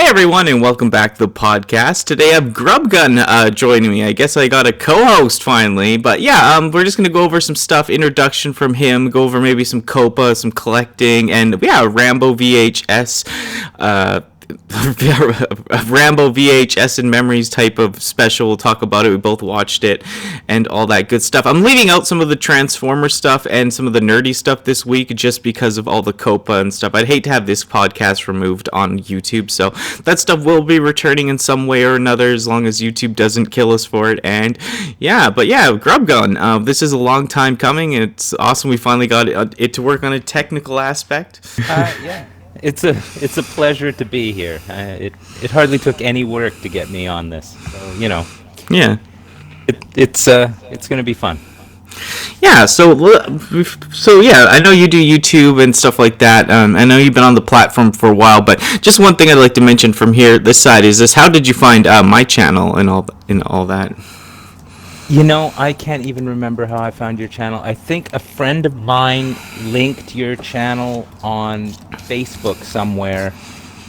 Hey everyone, and welcome back to the podcast. Today I have GrubGun joining me. I guess I got a co-host finally, but yeah, we're just gonna go over some stuff, introduction from him, go over maybe some COPPA, some collecting, and yeah, Rambo VHS, Rambo VHS and Memories type of special. We'll talk about it. We both watched it and all that good stuff. I'm leaving out some of the Transformer stuff and some of the nerdy stuff this week just because of all the COPPA and stuff. I'd hate to have this podcast removed on YouTube, so that stuff will be returning in some way or another as long as YouTube doesn't kill us for it. And yeah, but yeah, GrubGun. This is a long time coming. It's awesome we finally got it to work on a technical aspect. Yeah. It's a pleasure to be here. It hardly took any work to get me on this, so Yeah. It's going to be fun. Yeah, so yeah, I know you do YouTube and stuff like that. I know you've been on the platform for a while, but just one thing I'd like to mention from here, this side, is how did you find my channel and all that? I can't even remember how I found your channel. I think a friend of mine linked your channel on Facebook somewhere,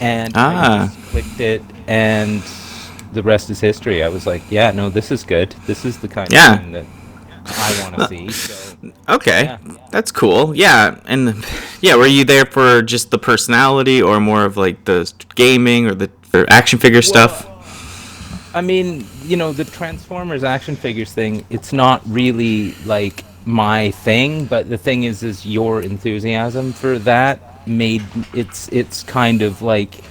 and I just clicked it, and the rest is history. I was like, yeah, no, this is good. This is the kind of thing that I want to see. So, okay, yeah. That's cool. Yeah, and yeah, were you there for just the personality, or more of like the gaming or the action figure stuff? I mean, the Transformers action figures thing, it's not really like my thing, but the thing is your enthusiasm for that made it's kind of like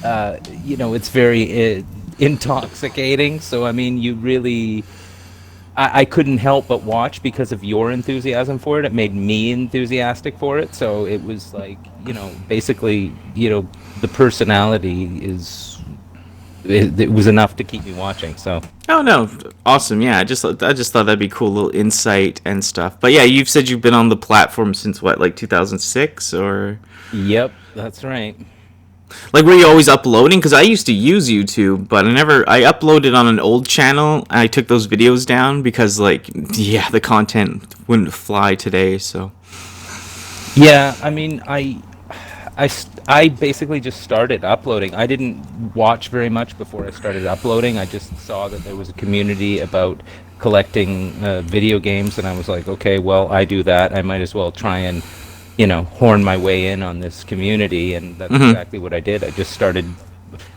it's very intoxicating. So I mean, you really I couldn't help but watch because of your enthusiasm for it. It made me enthusiastic for it. So it was like, basically, the personality is it was enough to keep me watching. So oh no, awesome. Yeah, I just thought that'd be cool, little insight and stuff. But yeah, you've said you've been on the platform since what, like 2006 or? Yep, that's right. Like, were you always uploading? Because I used to use YouTube, but I uploaded on an old channel, and I took those videos down because, like, yeah, the content wouldn't fly today, so. Yeah, I mean, I basically just started uploading. I didn't watch very much before I started uploading. I just saw that there was a community about collecting video games, and I was like, okay, well, I do that. I might as well try and, horn my way in on this community, and that's exactly what I did. I just started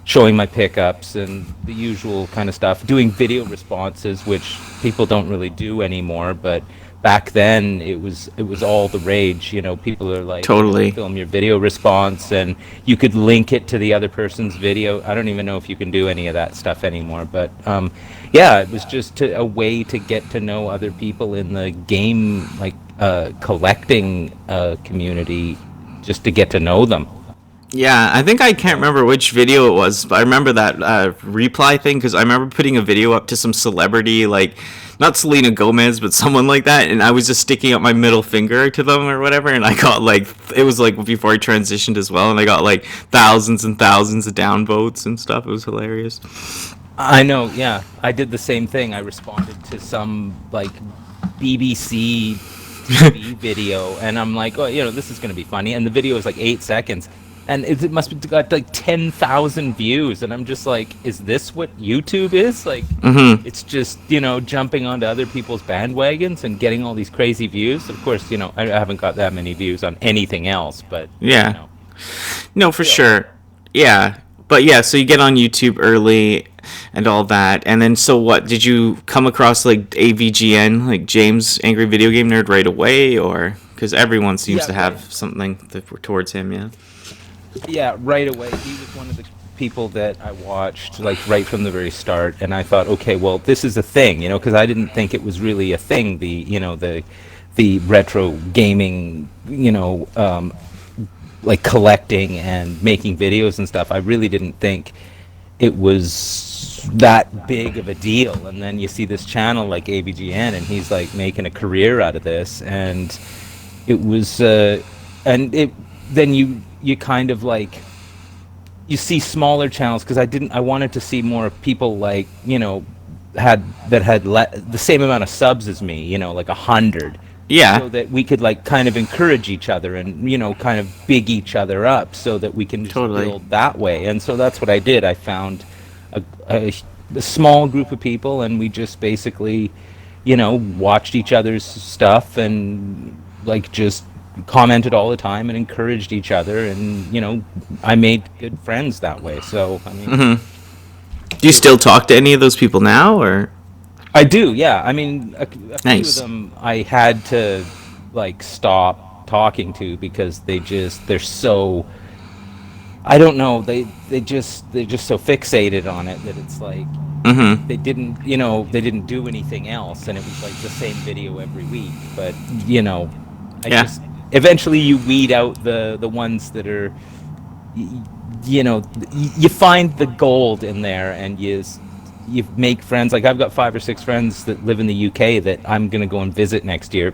showing my pickups and the usual kind of stuff, doing video responses, which people don't really do anymore, but back then it was all the rage. People are like, totally film your video response, and you could link it to the other person's video. I don't even know if you can do any of that stuff anymore, but yeah, it was just a way to get to know other people in the game, like collecting community, just to get to know them. Yeah, I think I can't remember which video it was, but I remember that reply thing, because I remember putting a video up to some celebrity, like, not Selena Gomez, but someone like that, and I was just sticking up my middle finger to them or whatever, and I got, like, it was, like, before I transitioned as well, and I got, like, thousands and thousands of downvotes and stuff. It was hilarious. I know, yeah. I did the same thing. I responded to some, like, BBC TV video, and I'm like, oh, this is going to be funny, and the video is, like, 8 seconds. And it must have got like 10,000 views, and I'm just like, is this what YouTube is? Like, It's just, jumping onto other people's bandwagons and getting all these crazy views. Of course, I haven't got that many views on anything else, but yeah, no, for sure, yeah. But yeah, so you get on YouTube early and all that, and then so what? Did you come across like AVGN, like James Angry Video Game Nerd, right away, or because everyone seems to have something towards him, yeah? Yeah, right away. He was one of the people that I watched, like, right from the very start, and I thought, okay, well, this is a thing, because I didn't think it was really a thing, the retro gaming, like, collecting and making videos and stuff. I really didn't think it was that big of a deal. And then you see this channel like AVGN, and he's, like, making a career out of this, and it was, then you kind of like, you see smaller channels, because I wanted to see more people like, had the same amount of subs as me, like 100, Yeah. so that we could like kind of encourage each other and kind of big each other up so that we can just Totally. build that way. And so that's what I did. I found a, a, a small group of people, and we just basically watched each other's stuff and like just commented all the time and encouraged each other, and I made good friends that way. So I mean, Do you still talk to any of those people now, or? I do, yeah. I mean, a few of Nice. them I had to like stop talking to because they're so, I don't know, they're just so fixated on it that it's like Mm-hmm. they didn't do anything else, and it was like the same video every week. But I Yeah. just eventually you weed out the ones that are y- you find the gold in there, and you make friends. Like I've got 5 or 6 friends that live in the UK that I'm gonna go and visit next year,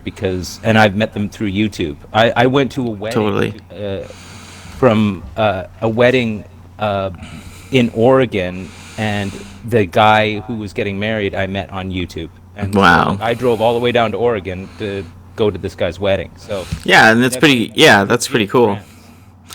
and I've met them through YouTube. I went to a Totally. wedding from a wedding in Oregon, and the guy who was getting married I met on YouTube, and so Wow. I drove all the way down to Oregon to go to this guy's wedding. So Yeah, and that's never pretty. Yeah, never that's pretty made cool. friends.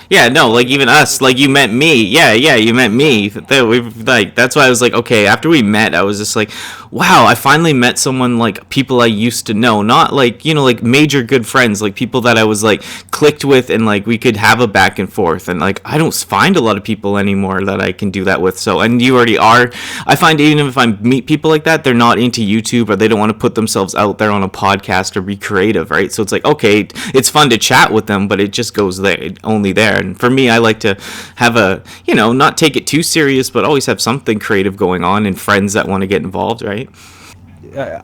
Yeah, no, Well, like even us, like you met me. Yeah, yeah, you met me. We've like that's why I was like, okay. After we met, I was just like, wow, I finally met someone like people I used to know, not like like major good friends, like people that I was like clicked with, and like we could have a back and forth. And like I don't find a lot of people anymore that I can do that with. So and you already are. I find even if I meet people like that, they're not into YouTube or they don't want to put themselves out there on a podcast or be creative, right? So it's like okay, it's fun to chat with them, but it just goes there only there. And for me, I like to have a, not take it too serious, but always have something creative going on and friends that want to get involved, right?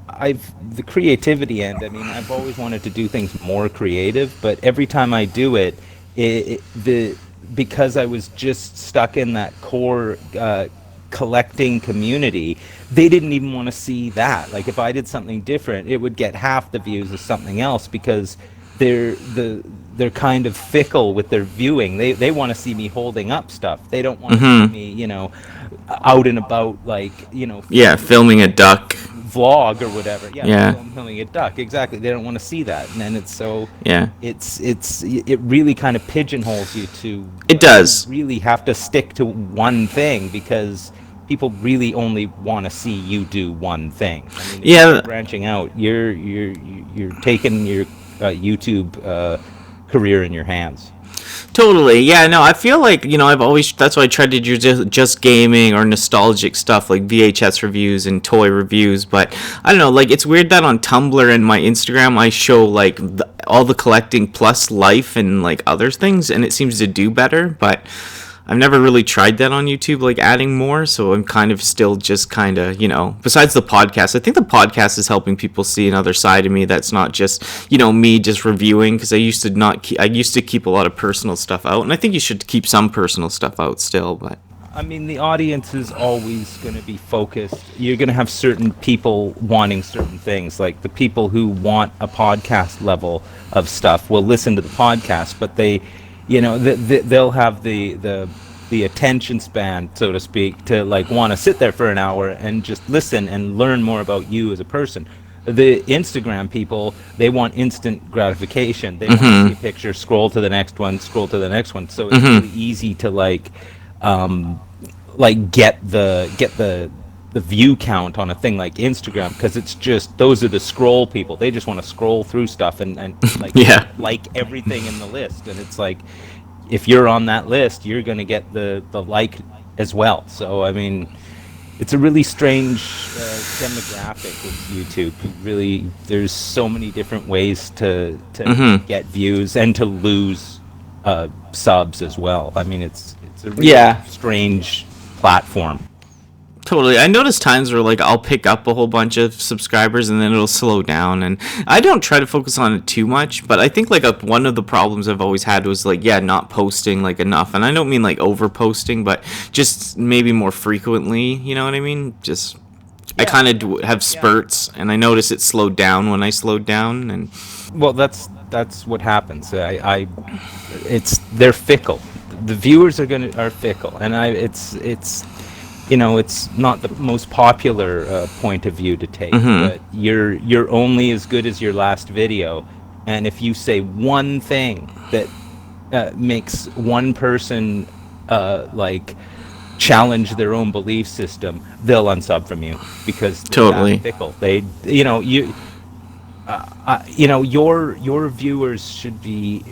I've the creativity end. I mean, I've always wanted to do things more creative, but every time I do it, the because I was just stuck in that core collecting community, they didn't even want to see that. Like if I did something different, it would get half the views of something else because they're kind of fickle with their viewing. They want to see me holding up stuff. They don't want to see me, out and about, like Yeah, filming a duck. vlog or whatever. Yeah, Yeah. filming a duck. Exactly. They don't want to see that, and then it's so Yeah. it really kind of pigeonholes you to. It does. You really have to stick to one thing because people really only want to see you do one thing. I mean, if Yeah. you're branching out, you're taking your YouTube career in your hands. Totally. Yeah, no, I feel like, I've always, that's why I tried to do just gaming or nostalgic stuff like VHS reviews and toy reviews. But I don't know, like, it's weird that on Tumblr and my Instagram, I show like all the collecting plus life and like other things, and it seems to do better. But I've never really tried that on YouTube, like adding more. So I'm kind of still just kind of, besides the podcast, I think the podcast is helping people see another side of me that's not just, me just reviewing. Because I used to I used to keep a lot of personal stuff out. And I think you should keep some personal stuff out still. But I mean, the audience is always going to be focused. You're going to have certain people wanting certain things. Like the people who want a podcast level of stuff will listen to the podcast, but they'll have the attention span, so to speak, to like want to sit there for an hour and just listen and learn more about you as a person. The Instagram people, they want instant gratification. They want to see a picture, scroll to the next one, scroll to the next one. So it's really easy to get the view count on a thing like Instagram, because it's just those are the scroll people. They just want to scroll through stuff and like Yeah. like everything in the list, and it's like if you're on that list, you're going to get the like as well. So I mean, it's a really strange demographic with YouTube. Really, there's so many different ways to get views and to lose subs as well. I mean, it's a really Yeah. strange platform. Totally. I notice times where like I'll pick up a whole bunch of subscribers and then it'll slow down, and I don't try to focus on it too much, but I think like one of the problems I've always had was like not posting like enough. And I don't mean like over posting, but just maybe more frequently, you know what I mean? Just I kind of have spurts, and I notice it slowed down when I slowed down. And Well, that's what happens. They're fickle. The viewers are fickle, and it's you know, it's not the most popular point of view to take, but you're only as good as your last video. And if you say one thing that makes one person like challenge their own belief system, they'll unsub from you because they're Totally. that fickle. They, you know, you know, your viewers should be.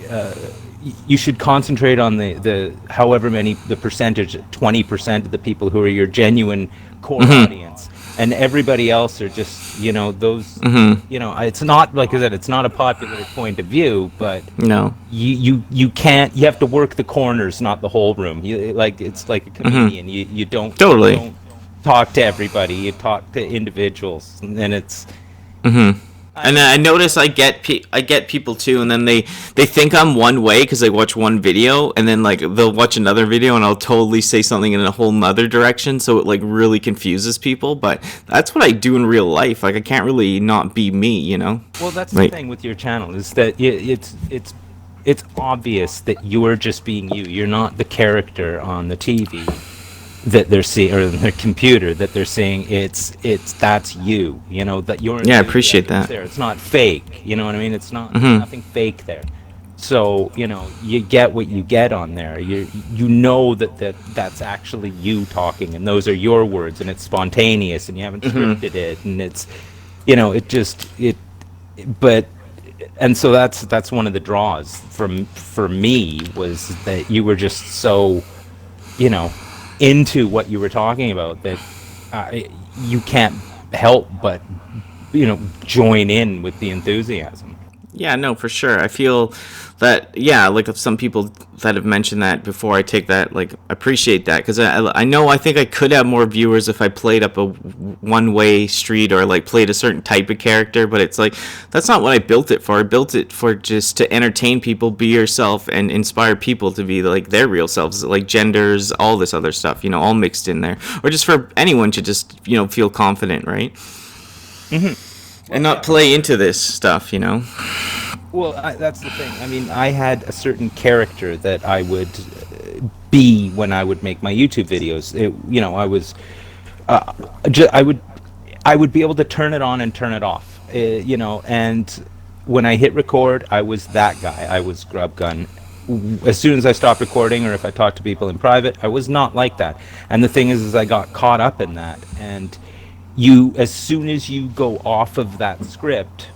You should concentrate on the however many the percentage, 20% of the people who are your genuine core audience, and everybody else are just, you know, those. You know, it's not, like I said, it's not a popular point of view, but No. you can't. You have to work the corners, not the whole room. You, like, it's like a comedian. You don't Totally. you don't talk to everybody. You talk to individuals, and it's. And I notice I get people too, and then they think I'm one way because they watch one video, and then like they'll watch another video, and I'll totally say something in a whole nother direction, so it like really confuses people. But that's what I do in real life. Like I can't really not be me, you know. Well, that's Like, the thing with your channel is that it's obvious that you're just being you. You're not the character on the TV that they're seeing, or their computer that they're seeing. It's that's you. You know, that you're. Yeah, I appreciate that. There, it's not fake. You know what I mean? It's not nothing fake there. So, you know, you get what you get on there. You know that's actually you talking, and those are your words, and it's spontaneous, and you haven't scripted it, and it's, you know, but. And so that's one of the draws for me, was that you were just so, you know, into what you were talking about that you can't help but, you know, join in with the enthusiasm. yeah, no, for sure. I feel that, yeah, like if some people that have mentioned that before, I take that, like, appreciate that, because I know I think I could have more viewers if I played up a one-way street or like played a certain type of character, but it's like that's not what I built it for. I built it for just to entertain people, be yourself, and inspire people to be like their real selves, like genders, all this other stuff, you know, all mixed in there, or just for anyone to just, you know, feel confident, right? And not play into this stuff, you know. Well, that's the thing. I mean, I had a certain character that I would be when I would make my YouTube videos. You know, I was, I would be able to turn it on and turn it off. You know, and when I hit record, I was that guy. I was GrubGun. As soon as I stopped recording, or if I talked to people in private, I was not like that. And the thing is I got caught up in that. And as soon as you go off of that script,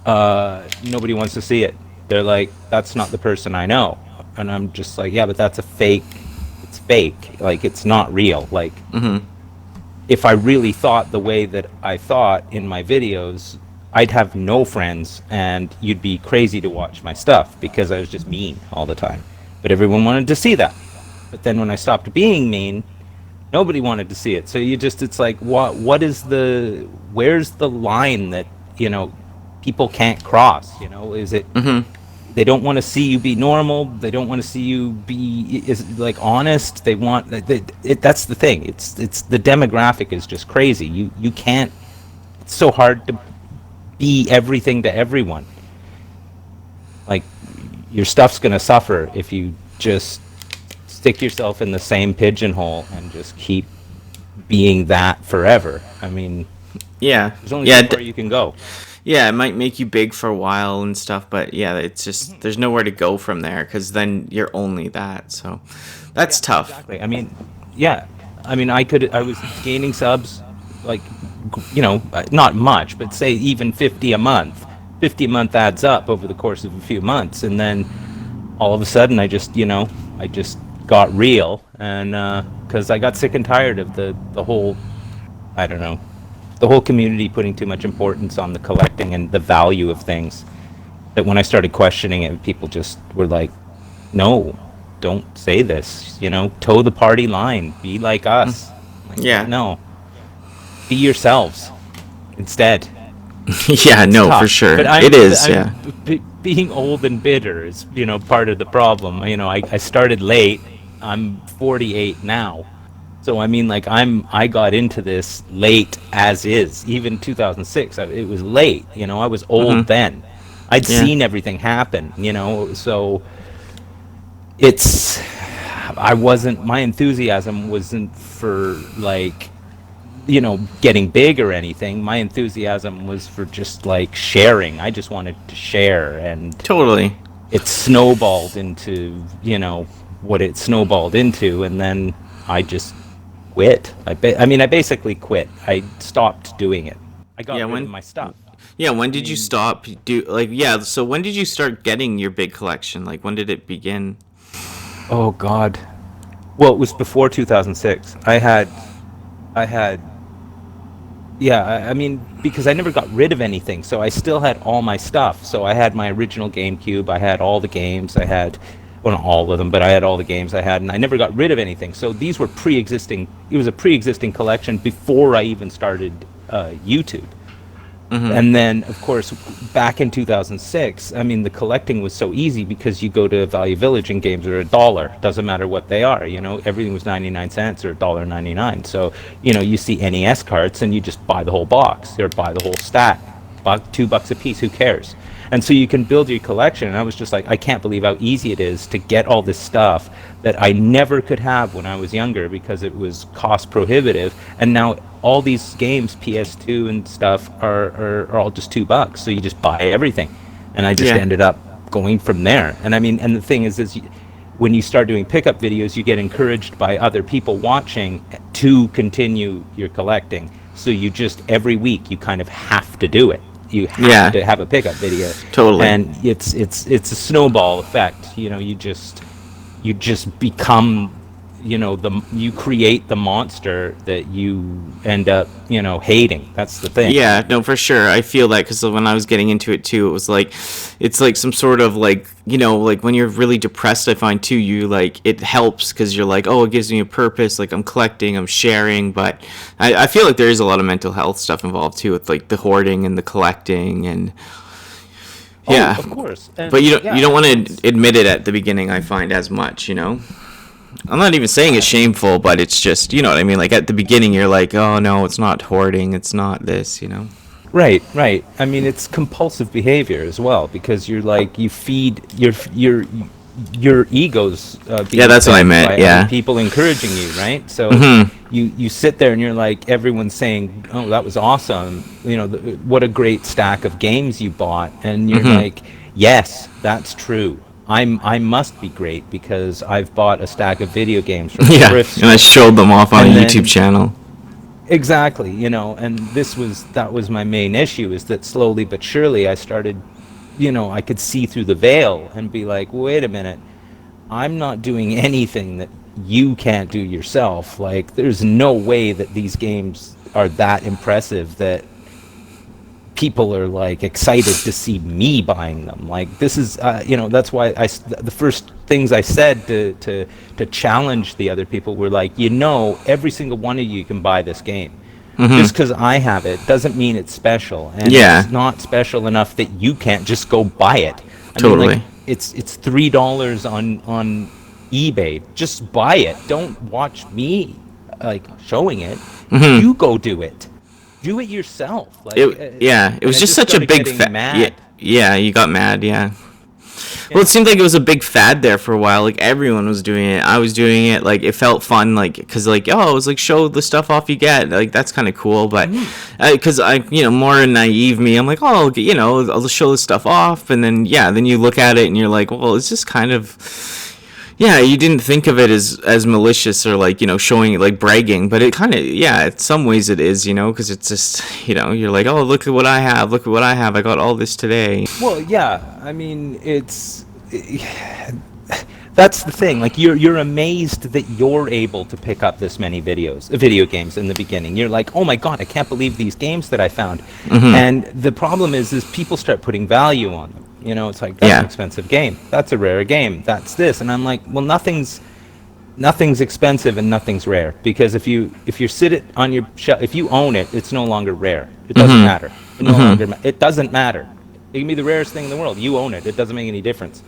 nobody wants to see it. They're like, that's not the person I know. And I'm just like, yeah, but that's a fake. It's fake. Like, it's not real. Like, if I really thought the way that I thought in my videos, I'd have no friends, and you'd be crazy to watch my stuff because I was just mean all the time. But everyone wanted to see that. But then when I stopped being mean, nobody wanted to see it. So it's like, where's the line that, you know, people can't cross? You know, is it they don't want to see you be normal, they don't want to see you be like honest, they want that's the thing. It's the demographic is just crazy. You can't, it's so hard to be everything to everyone. Like, your stuff's gonna suffer if you just stick yourself in the same pigeonhole and just keep being that forever. I mean, Yeah. there's only so far you can go. Yeah, it might make you big for a while and stuff, but yeah, it's just there's nowhere to go from there, because then you're only that. So that's tough. Exactly. I mean, yeah. I mean, I was gaining subs, like, you know, not much, but say even 50 a month. 50 a month adds up over the course of a few months, and then all of a sudden I just got real, and because I got sick and tired of the whole, I don't know, the whole community putting too much importance on the collecting and the value of things, that when I started questioning it, people just were like, no, don't say this, you know, toe the party line, be like us. Like, Yeah. no, be yourselves instead. Yeah, no, Tough. for sure. But It is, I'm- yeah. Being old and bitter is, you know, part of the problem. You know, I started late. I'm 48 now. So, I mean, like, I got into this late as is. Even 2006, it was late. You know, I was old then. I'd Yeah. seen everything happen, you know, so it's, I wasn't, my enthusiasm wasn't for like, getting big or anything. My enthusiasm was for just like sharing. I just wanted to share, and Totally. it snowballed into, what it snowballed into, and then I just quit. I mean, I basically quit. I stopped doing it. I got Yeah, rid of when my stuff. yeah, when I did you mean, stop so when did you start getting your big collection? Like when did it begin? oh God. Well, it was before 2006. I had, yeah, I mean, because I never got rid of anything, so I still had all my stuff. So I had my original GameCube, I had all the games, I had, well, not all of them, but I had all the games I had, and I never got rid of anything. So these were pre-existing, it was a pre-existing collection before I even started YouTube. And then, of course, back in 2006, I mean, the collecting was so easy because you go to Value Village and games are $1. Doesn't matter what they are, everything was 99 cents or $1.99. So, you see NES carts and you just buy the whole box or buy the whole stack, $2 a piece, who cares? And so you can build your collection. And I was just like, I can't believe how easy it is to get all this stuff that I never could have when I was younger because it was cost prohibitive. And now all these games, PS2 and stuff, are all just $2. So you just buy everything. And I just Yeah. ended up going from there. And I mean, and the thing is when you start doing pickup videos, you get encouraged by other people watching to continue your collecting. So you just, every week, you kind of have to do it. You have Yeah. to have a pickup video. Totally. And it's a snowball effect. You just become, you create the monster that you end up, hating. That's the thing. Yeah, no, for sure. I feel that because when I was getting into it too, it was like, it's like some sort of like, like when you're really depressed, I find too, you like, it helps because you're like, oh, it gives me a purpose. Like I'm collecting, I'm sharing. But I feel like there is a lot of mental health stuff involved too with like the hoarding and the collecting and yeah. Oh, of course. And, But you yeah, don't want to admit it at the beginning, I find, as much. I'm not even saying it's shameful, but it's just, you know what I mean? Like at the beginning, you're like, oh no, it's not hoarding, it's not this. Right, right. I mean, it's compulsive behavior as well because you're like you feed your ego's being Yeah, that's what I fed meant, by yeah. other people encouraging you, right? So you sit there and you're like, everyone's saying, "Oh, that was awesome! What a great stack of games you bought," and you're like, "Yes, that's true. I must be great because I've bought a stack of video games from the Yeah, thrift and I store." showed them off on a And YouTube then- channel. Exactly, and that was my main issue, is that slowly but surely I started, I could see through the veil and be like, wait a minute, I'm not doing anything that you can't do yourself. Like, there's no way that these games are that impressive that people are like excited to see me buying them. Like, this is, that's why the first things I said to challenge the other people were like, every single one of you can buy this game. Just because I have it doesn't mean it's special, and Yeah. it's not special enough that you can't just go buy it. I mean, Totally. like, it's $3 on eBay. Just buy it. Don't watch me like showing it. You go do it. Do it yourself. Like, It was and I just such a started big getting mad. Yeah, you got mad, yeah. Well, it seemed like it was a big fad there for a while. Like everyone was doing it. I was doing it. Like it felt fun. Like because like it was like show the stuff off you get. Like that's kind of cool. But because more naive me, I'm like, oh, I'll just show this stuff off, and then then you look at it and you're like, well, it's just kind of. Yeah, you didn't think of it as malicious or like, showing it like bragging, but it kind of, in some ways it is, because it's just, you're like, oh, look at what I have, I got all this today. Well, yeah, I mean, that's the thing. Like, you're amazed that you're able to pick up this many video games in the beginning. You're like, oh my God, I can't believe these games that I found. And the problem is people start putting value on them. It's like, that's an expensive game. That's a rare game. That's this. And I'm like, well, nothing's expensive and nothing's rare, because if you sit it on your shelf, if you own it, it's no longer rare. It doesn't matter. It doesn't matter. It can be the rarest thing in the world. You own it. It doesn't make any difference.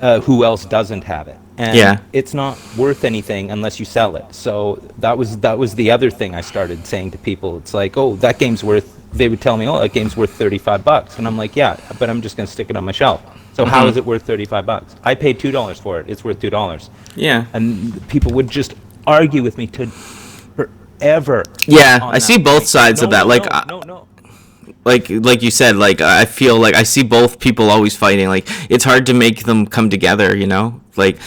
Who else doesn't have it? And it's not worth anything unless you sell it. So that was the other thing I started saying to people. It's like, oh, that game's worth. They would tell me, oh, that game's worth $35, and I'm like, yeah, but I'm just gonna stick it on my shelf. So how is it worth $35? I paid $2 for it. It's worth $2. Yeah. And people would just argue with me to forever. Yeah, on I that see both point. sides of that. Like, No. like you said, like I feel like I see both people always fighting. Like it's hard to make them come together, you know? Like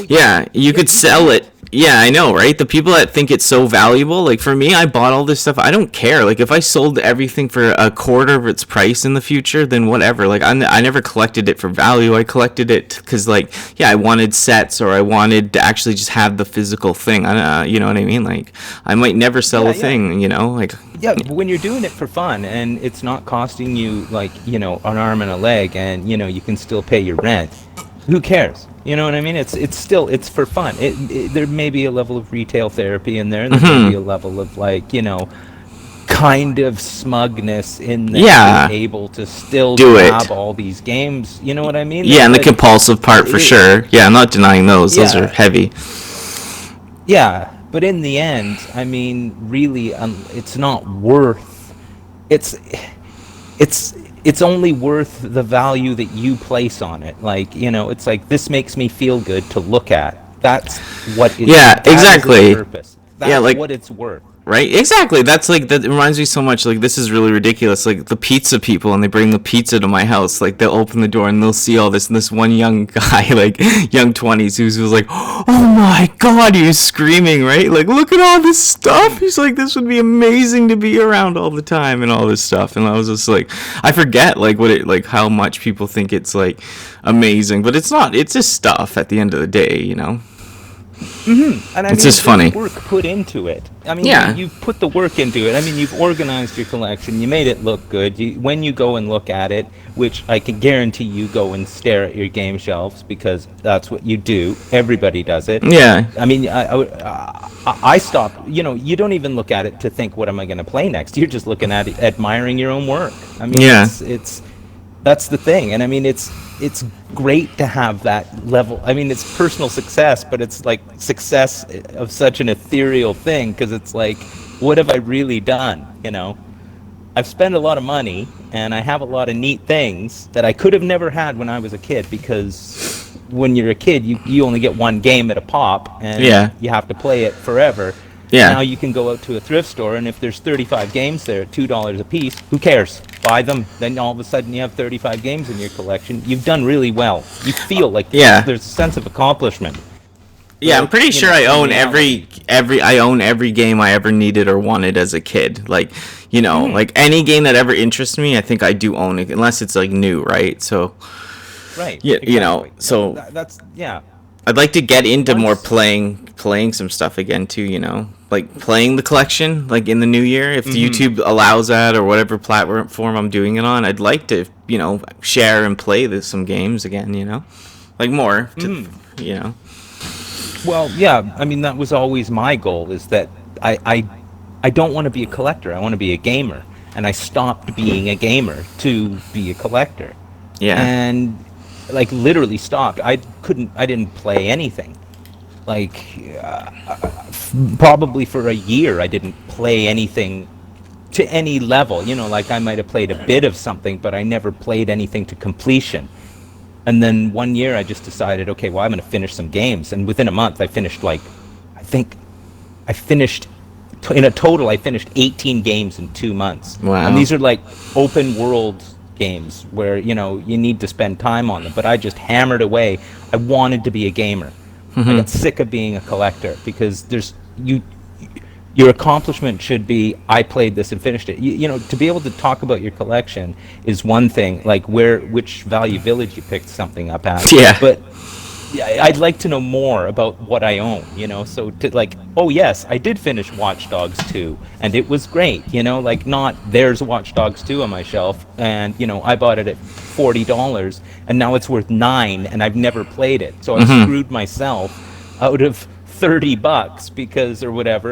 yeah, you could sell it. Yeah, I know, right? The people that think it's so valuable, like for me, I bought all this stuff. I don't care. Like if I sold everything for a quarter of its price in the future, then whatever. Like I never collected it for value. I collected it because, like, yeah, I wanted sets or I wanted to actually just have the physical thing. You know what I mean? Like I might never sell a thing. You know, like yeah, but when you're doing it for fun and it's not costing you like an arm and a leg, and you can still pay your rent, who cares? You know what I mean? It's for fun. There may be a level of retail therapy in there, and there may be a level of kind of smugness in that you're able to still grab all these games. You know what I mean? Yeah, and the compulsive part for sure. Yeah, I'm not denying those. Those are heavy. Yeah, but in the end, I mean, really, it's not worth. It's only worth the value that you place on it. Like, it's like, this makes me feel good to look at. That's what it's exactly. Its purpose. That's what it's worth. Right? Exactly. That's like, that reminds me so much, like, this is really ridiculous. Like, the pizza people, and they bring the pizza to my house. Like, they'll open the door and they'll see all this, and this one young guy, like, young 20s, who was like, oh my god, he was screaming, right? Like, look at all this stuff. He's like, this would be amazing to be around all the time, and all this stuff. And I was just like, I forget, like, how much people think it's, like, amazing. But it's not. It's just stuff at the end of the day, you know? Mm-hmm. And I it's just funny. Work put into it. I mean, you've put the work into it. I mean, you've organized your collection. You made it look good. When you go and look at it, which I can guarantee you go and stare at your game shelves, because that's what you do. Everybody does it. Yeah. I mean, I stopped. You don't even look at it to think, what am I going to play next? You're just looking at it, admiring your own work. I mean, it's that's the thing. And I mean, it's great to have that level. I mean, it's personal success, but it's like success of such an ethereal thing, because it's like, what have I really done? I've spent a lot of money, and I have a lot of neat things that I could have never had when I was a kid, because when you're a kid, you only get one game at a pop, and you have to play it forever. Now you can go out to a thrift store, and if there's 35 games there at $2 a piece, who cares? Buy them. Then all of a sudden you have 35 games in your collection. You've done really well. You feel like there's a sense of accomplishment. Yeah, I'm pretty sure I own every game I ever needed or wanted as a kid. Like, like any game that ever interests me, I think I do own it, unless it's like new, right? So, so that's I'd like to get into more playing some stuff again too, like playing the collection, like in the new year, if YouTube allows that, or whatever platform I'm doing it on. I'd like to, share and play some games again, like more, Well, yeah, I mean, that was always my goal, is that I don't want to be a collector. I want to be a gamer, and I stopped being a gamer to be a collector. Yeah. And like literally stopped. I didn't play anything. Like probably for a year I didn't play anything to any level. Like I might have played a bit of something, but I never played anything to completion. And then one year I just decided, okay, well, I'm going to finish some games. And within a month I finished in a total, I finished 18 games in 2 months. Wow. And these are like open world games where you need to spend time on them, but I just hammered away. I wanted to be a gamer. I got sick of being a collector, because your accomplishment should be, I played this and finished it. To be able to talk about your collection is one thing, like which Value Village you picked something up at. But I'd like to know more about what I own, so to like, oh yes, I did finish Watch Dogs 2 and it was great, like, not there's Watch Dogs 2 on my shelf and I bought it at $40 and now it's worth $9 and I've never played it, so I screwed myself out of $30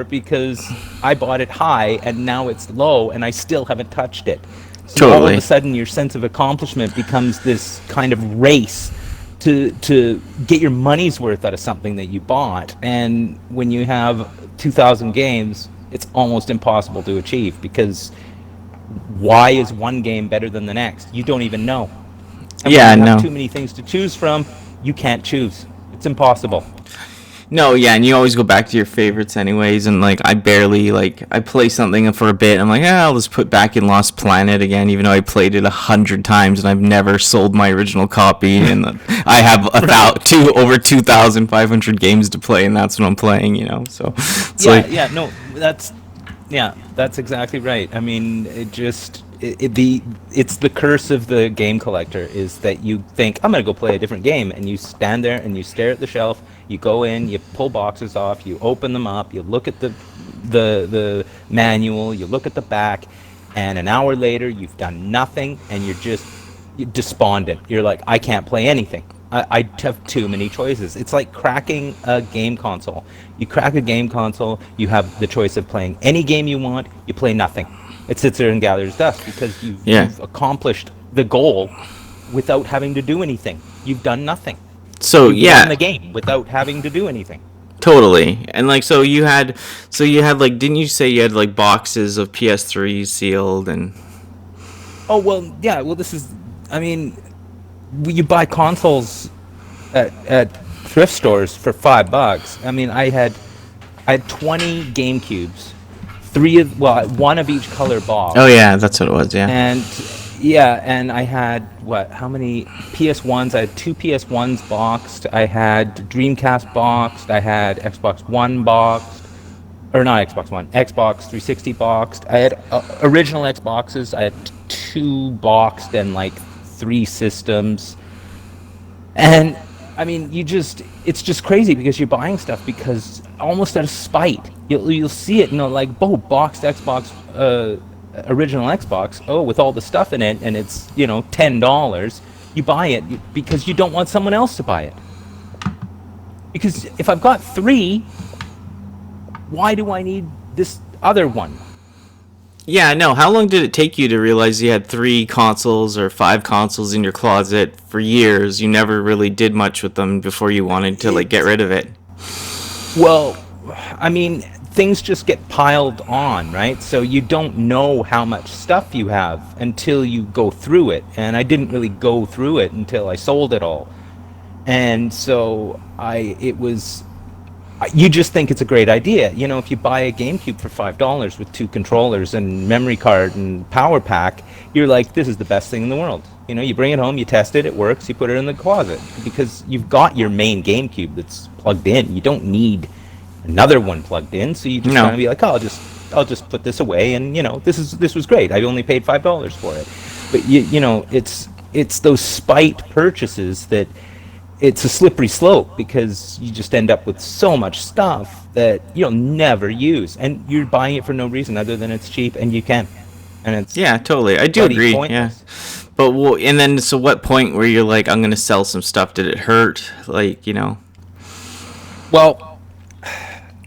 because I bought it high and now it's low and I still haven't touched it. So all of a sudden your sense of accomplishment becomes this kind of race to get your money's worth out of something that you bought. And when you have 2,000 games, it's almost impossible to achieve, because why is one game better than the next? You don't even know. And Yeah, when you have no. too many things to choose from, you can't choose. It's impossible. No, yeah, and you always go back to your favorites anyways, and like I barely like I play something for a bit. I'm like, I'll just put back in Lost Planet again, even though I played it 100 times and I've never sold my original copy. And I have over 2,500 games to play, and that's what I'm playing. So it's Yeah, like, yeah, no, that's exactly right. I mean, it's the curse of the game collector is that you think I'm gonna go play a different game, and you stand there and you stare at the shelf. You go in, you pull boxes off, you open them up, you look at the manual, you look at the back, and an hour later you've done nothing, and you're despondent. You're like, I can't play anything. I have too many choices. It's like cracking a game console. You crack a game console, you have the choice of playing any game you want, you play nothing. It sits there and gathers dust because Yeah. you've accomplished the goal without having to do anything. You've done nothing. so You've yeah, won the game without having to do anything. totally. And like, so you had like, didn't you say you had like boxes of PS3 sealed and? Oh, well, yeah, well, I mean, you buy consoles at thrift stores for $5. I mean, I had 20 GameCubes, one of each color box. Oh yeah, that's what it was. Yeah. And yeah, and I had how many PS1s? I had two PS1s boxed. I had Dreamcast boxed. I had Xbox One boxed, or not Xbox One, Xbox 360 boxed. I had original Xboxes. I had two boxed and like 3 systems. And I mean, it's just crazy because you're buying stuff because almost out of spite. You'll see it, like, boxed Xbox, original Xbox, with all the stuff in it, and it's, $10. You buy it because you don't want someone else to buy it. Because if I've got 3, why do I need this other one? Yeah, no. How long did it take you to realize you had 3 consoles or 5 consoles in your closet for years? You never really did much with them before you wanted to like get rid of it. Well, I mean, things just get piled on, right? So you don't know how much stuff you have until you go through it. And I didn't really go through it until I sold it all. And so you just think it's a great idea. If you buy a GameCube for $5 with 2 controllers and memory card and power pack, you're like, this is the best thing in the world. You bring it home, you test it, it works, you put it in the closet because you've got your main GameCube that's plugged in. You don't need another one plugged in, so you just kind of be like, I'll just put this away, and this was great. I only paid $5 for it. But it's those spite purchases that. It's a slippery slope because you just end up with so much stuff that you'll never use, and you're buying it for no reason other than it's cheap and you can, and it's Totally. I do agree. pointless. Yeah, but and then so what point where you're like, I'm gonna sell some stuff? Did it hurt? Like Well,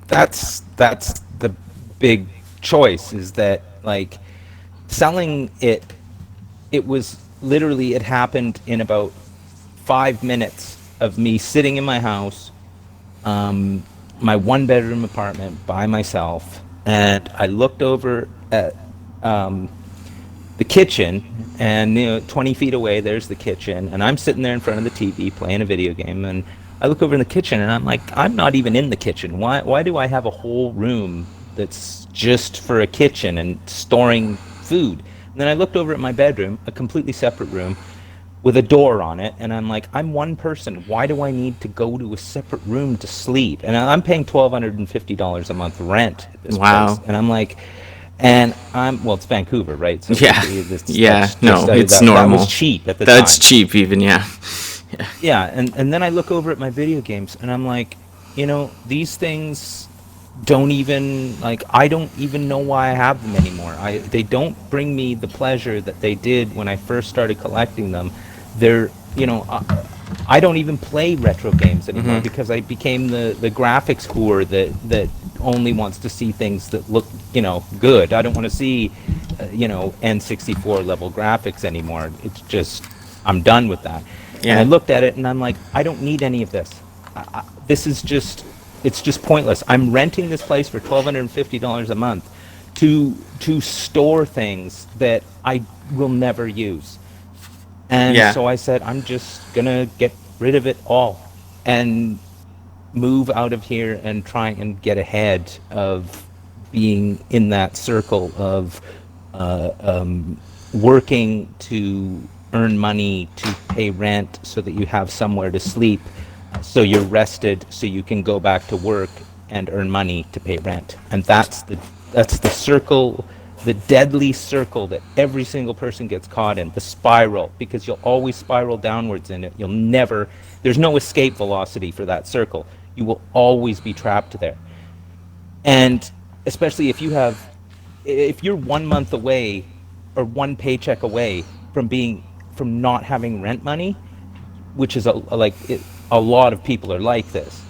that's the big choice is that like selling it. It was literally it happened in about 5 minutes of me sitting in my house, my 1-bedroom apartment by myself, and I looked over at the kitchen, and 20 feet away there's the kitchen, and I'm sitting there in front of the TV playing a video game, and I look over in the kitchen and I'm like, I'm not even in the kitchen. Why do I have a whole room that's just for a kitchen and storing food? And then I looked over at my bedroom, a completely separate room with a door on it, and I'm like, I'm one person. Why do I need to go to a separate room to sleep? And I'm paying $1,250 a month rent at this place. And I'm like, it's Vancouver, right? So yeah, it's normal. That was cheap at the time. That's cheap even, yeah. Yeah, and then I look over at my video games, and I'm like, these things don't even, I don't even know why I have them anymore. They don't bring me the pleasure that they did when I first started collecting them. They're, I don't even play retro games anymore because I became the graphics whore that only wants to see things that look, good. I don't want to see, N64 level graphics anymore. It's just, I'm done with that. Yeah. And I looked at it and I'm like, I don't need any of this. This is just, it's just pointless. I'm renting this place for $1,250 a month to store things that I will never use. And Yeah. so I said, I'm just gonna get rid of it all and move out of here and try and get ahead of being in that circle of working to earn money to pay rent so that you have somewhere to sleep, so you're rested, so you can go back to work and earn money to pay rent. And that's the circle, the deadly circle that every single person gets caught in, the spiral, because you'll always spiral downwards in it. You'll never, there's no escape velocity for that circle. You will always be trapped there. And especially if you're 1 month away or one paycheck away from not having rent money, which is a lot of people are like this,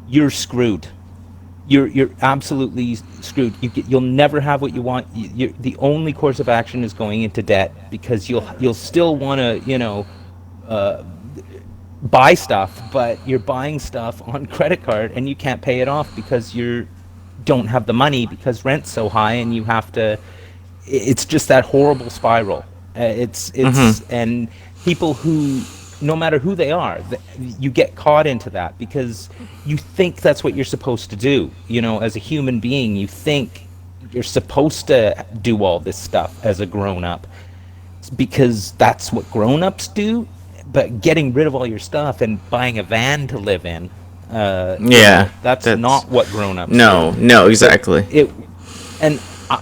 you're screwed. You're absolutely screwed. You'll never have what you want. The only course of action is going into debt, because you'll still want to, buy stuff, but you're buying stuff on credit card and you can't pay it off because you don't have the money, because rent's so high, and you have to. It's just that horrible spiral. And people who, no matter who they are, you get caught into that because you think that's what you're supposed to do. As a human being, you think you're supposed to do all this stuff as a grown-up, because that's what grown-ups do. But getting rid of all your stuff and buying a van to live in, that's not what grown-ups do. No, exactly.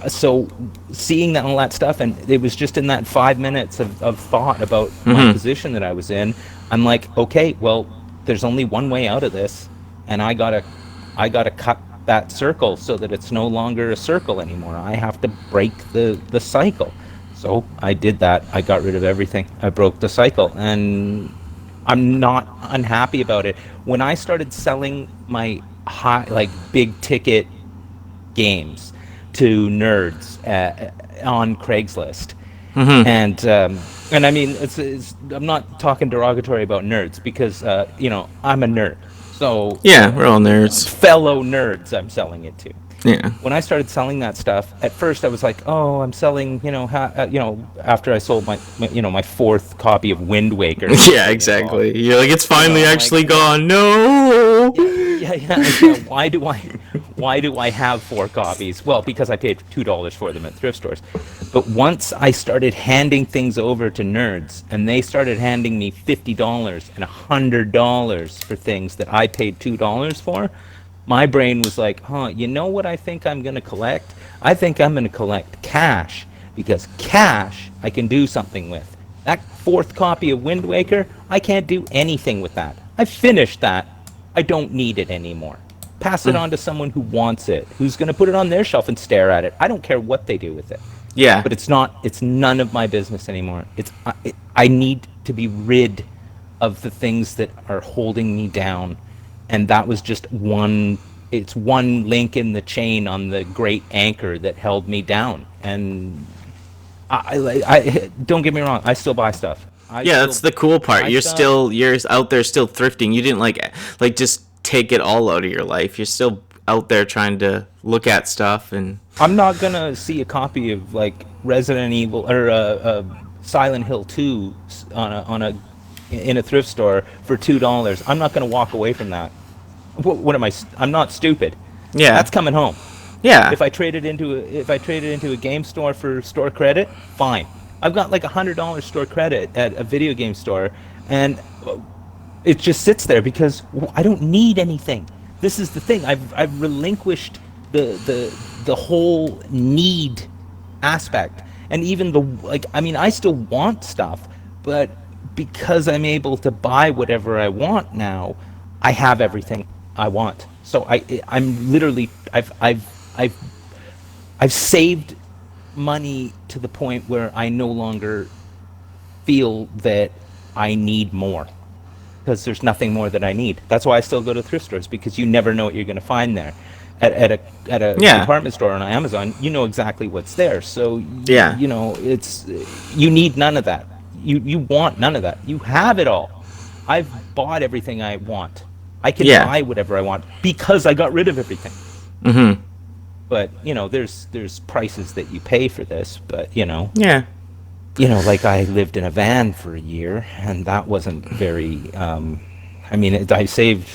So seeing that, all that stuff, and it was just in that 5 minutes of thought about my position that I was in, I'm like, okay, well, there's only one way out of this, and I gotta cut that circle so that it's no longer a circle anymore. I have to break the cycle. So I did that. I got rid of everything. I broke the cycle, and I'm not unhappy about it. When I started selling my big ticket games to nerds on Craigslist, and I mean, I'm not talking derogatory about nerds, because I'm a nerd. So Yeah, we're all nerds. fellow nerds I'm selling it to. Yeah. When I started selling that stuff, at first I was like, "Oh, I'm selling," after I sold my fourth copy of Wind Waker. Yeah, exactly. You're like, it's finally actually gone. No. Yeah. Why do I have 4 copies? Well, because I paid $2 for them at thrift stores. But once I started handing things over to nerds, and they started handing me $50 and $100 for things that I paid $2 for, my brain was like, you know what I think I'm going to collect? I think I'm going to collect cash, because cash I can do something with. That 4th copy of Wind Waker, I can't do anything with that. I finished that. I don't need it anymore. Pass it on to someone who wants it, who's going to put it on their shelf and stare at it. I don't care what they do with it. Yeah. But it's none of my business anymore. I need to be rid of the things that are holding me down. And that was just one link in the chain on the great anchor that held me down. And I don't get me wrong, I still buy stuff. That's the cool part. You're out there still thrifting. You didn't like just take it all out of your life. You're still out there trying to look at stuff. And I'm not gonna see a copy of Resident Evil or Silent Hill 2 in a thrift store for $2. I'm not going to walk away from that. What am I? I'm not stupid. Yeah, that's coming home. Yeah. If I trade it into a game store for store credit, fine. I've got $100 store credit at a video game store, and it just sits there because I don't need anything. This is the thing. I've relinquished the whole need aspect, and even I still want stuff, but because I'm able to buy whatever I want now, I have everything I want. So I'm literally I've saved money to the point where I no longer feel that I need more, because there's nothing more that I need. That's why I still go to thrift stores, because you never know what you're going to find there. At a department store on Amazon, you know exactly what's there. So you need none of that. You want none of that. You have it all. I've bought everything I want. I can buy whatever I want because I got rid of everything. But there's prices that you pay for this. But Yeah. you know, like I lived in a van for a year, and that wasn't very. I mean, I saved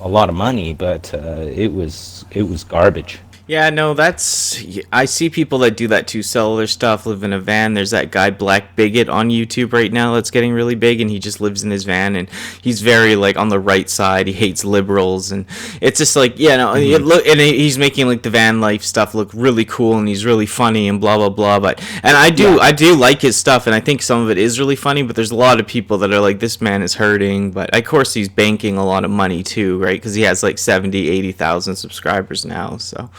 a lot of money, but it was garbage. Yeah, no, I see people that do that too, sell their stuff, live in a van. There's that guy Black Bigot on YouTube right now that's getting really big, and he just lives in his van, and he's very like on the right side. He hates liberals, and it's just like, yeah, no, he's making like the van life stuff look really cool, and he's really funny and blah blah blah. But and I do like his stuff, and I think some of it is really funny. But there's a lot of people that are like, this man is hurting. But of course he's banking a lot of money too, right? Because he has like 70,000-80,000 subscribers now, so.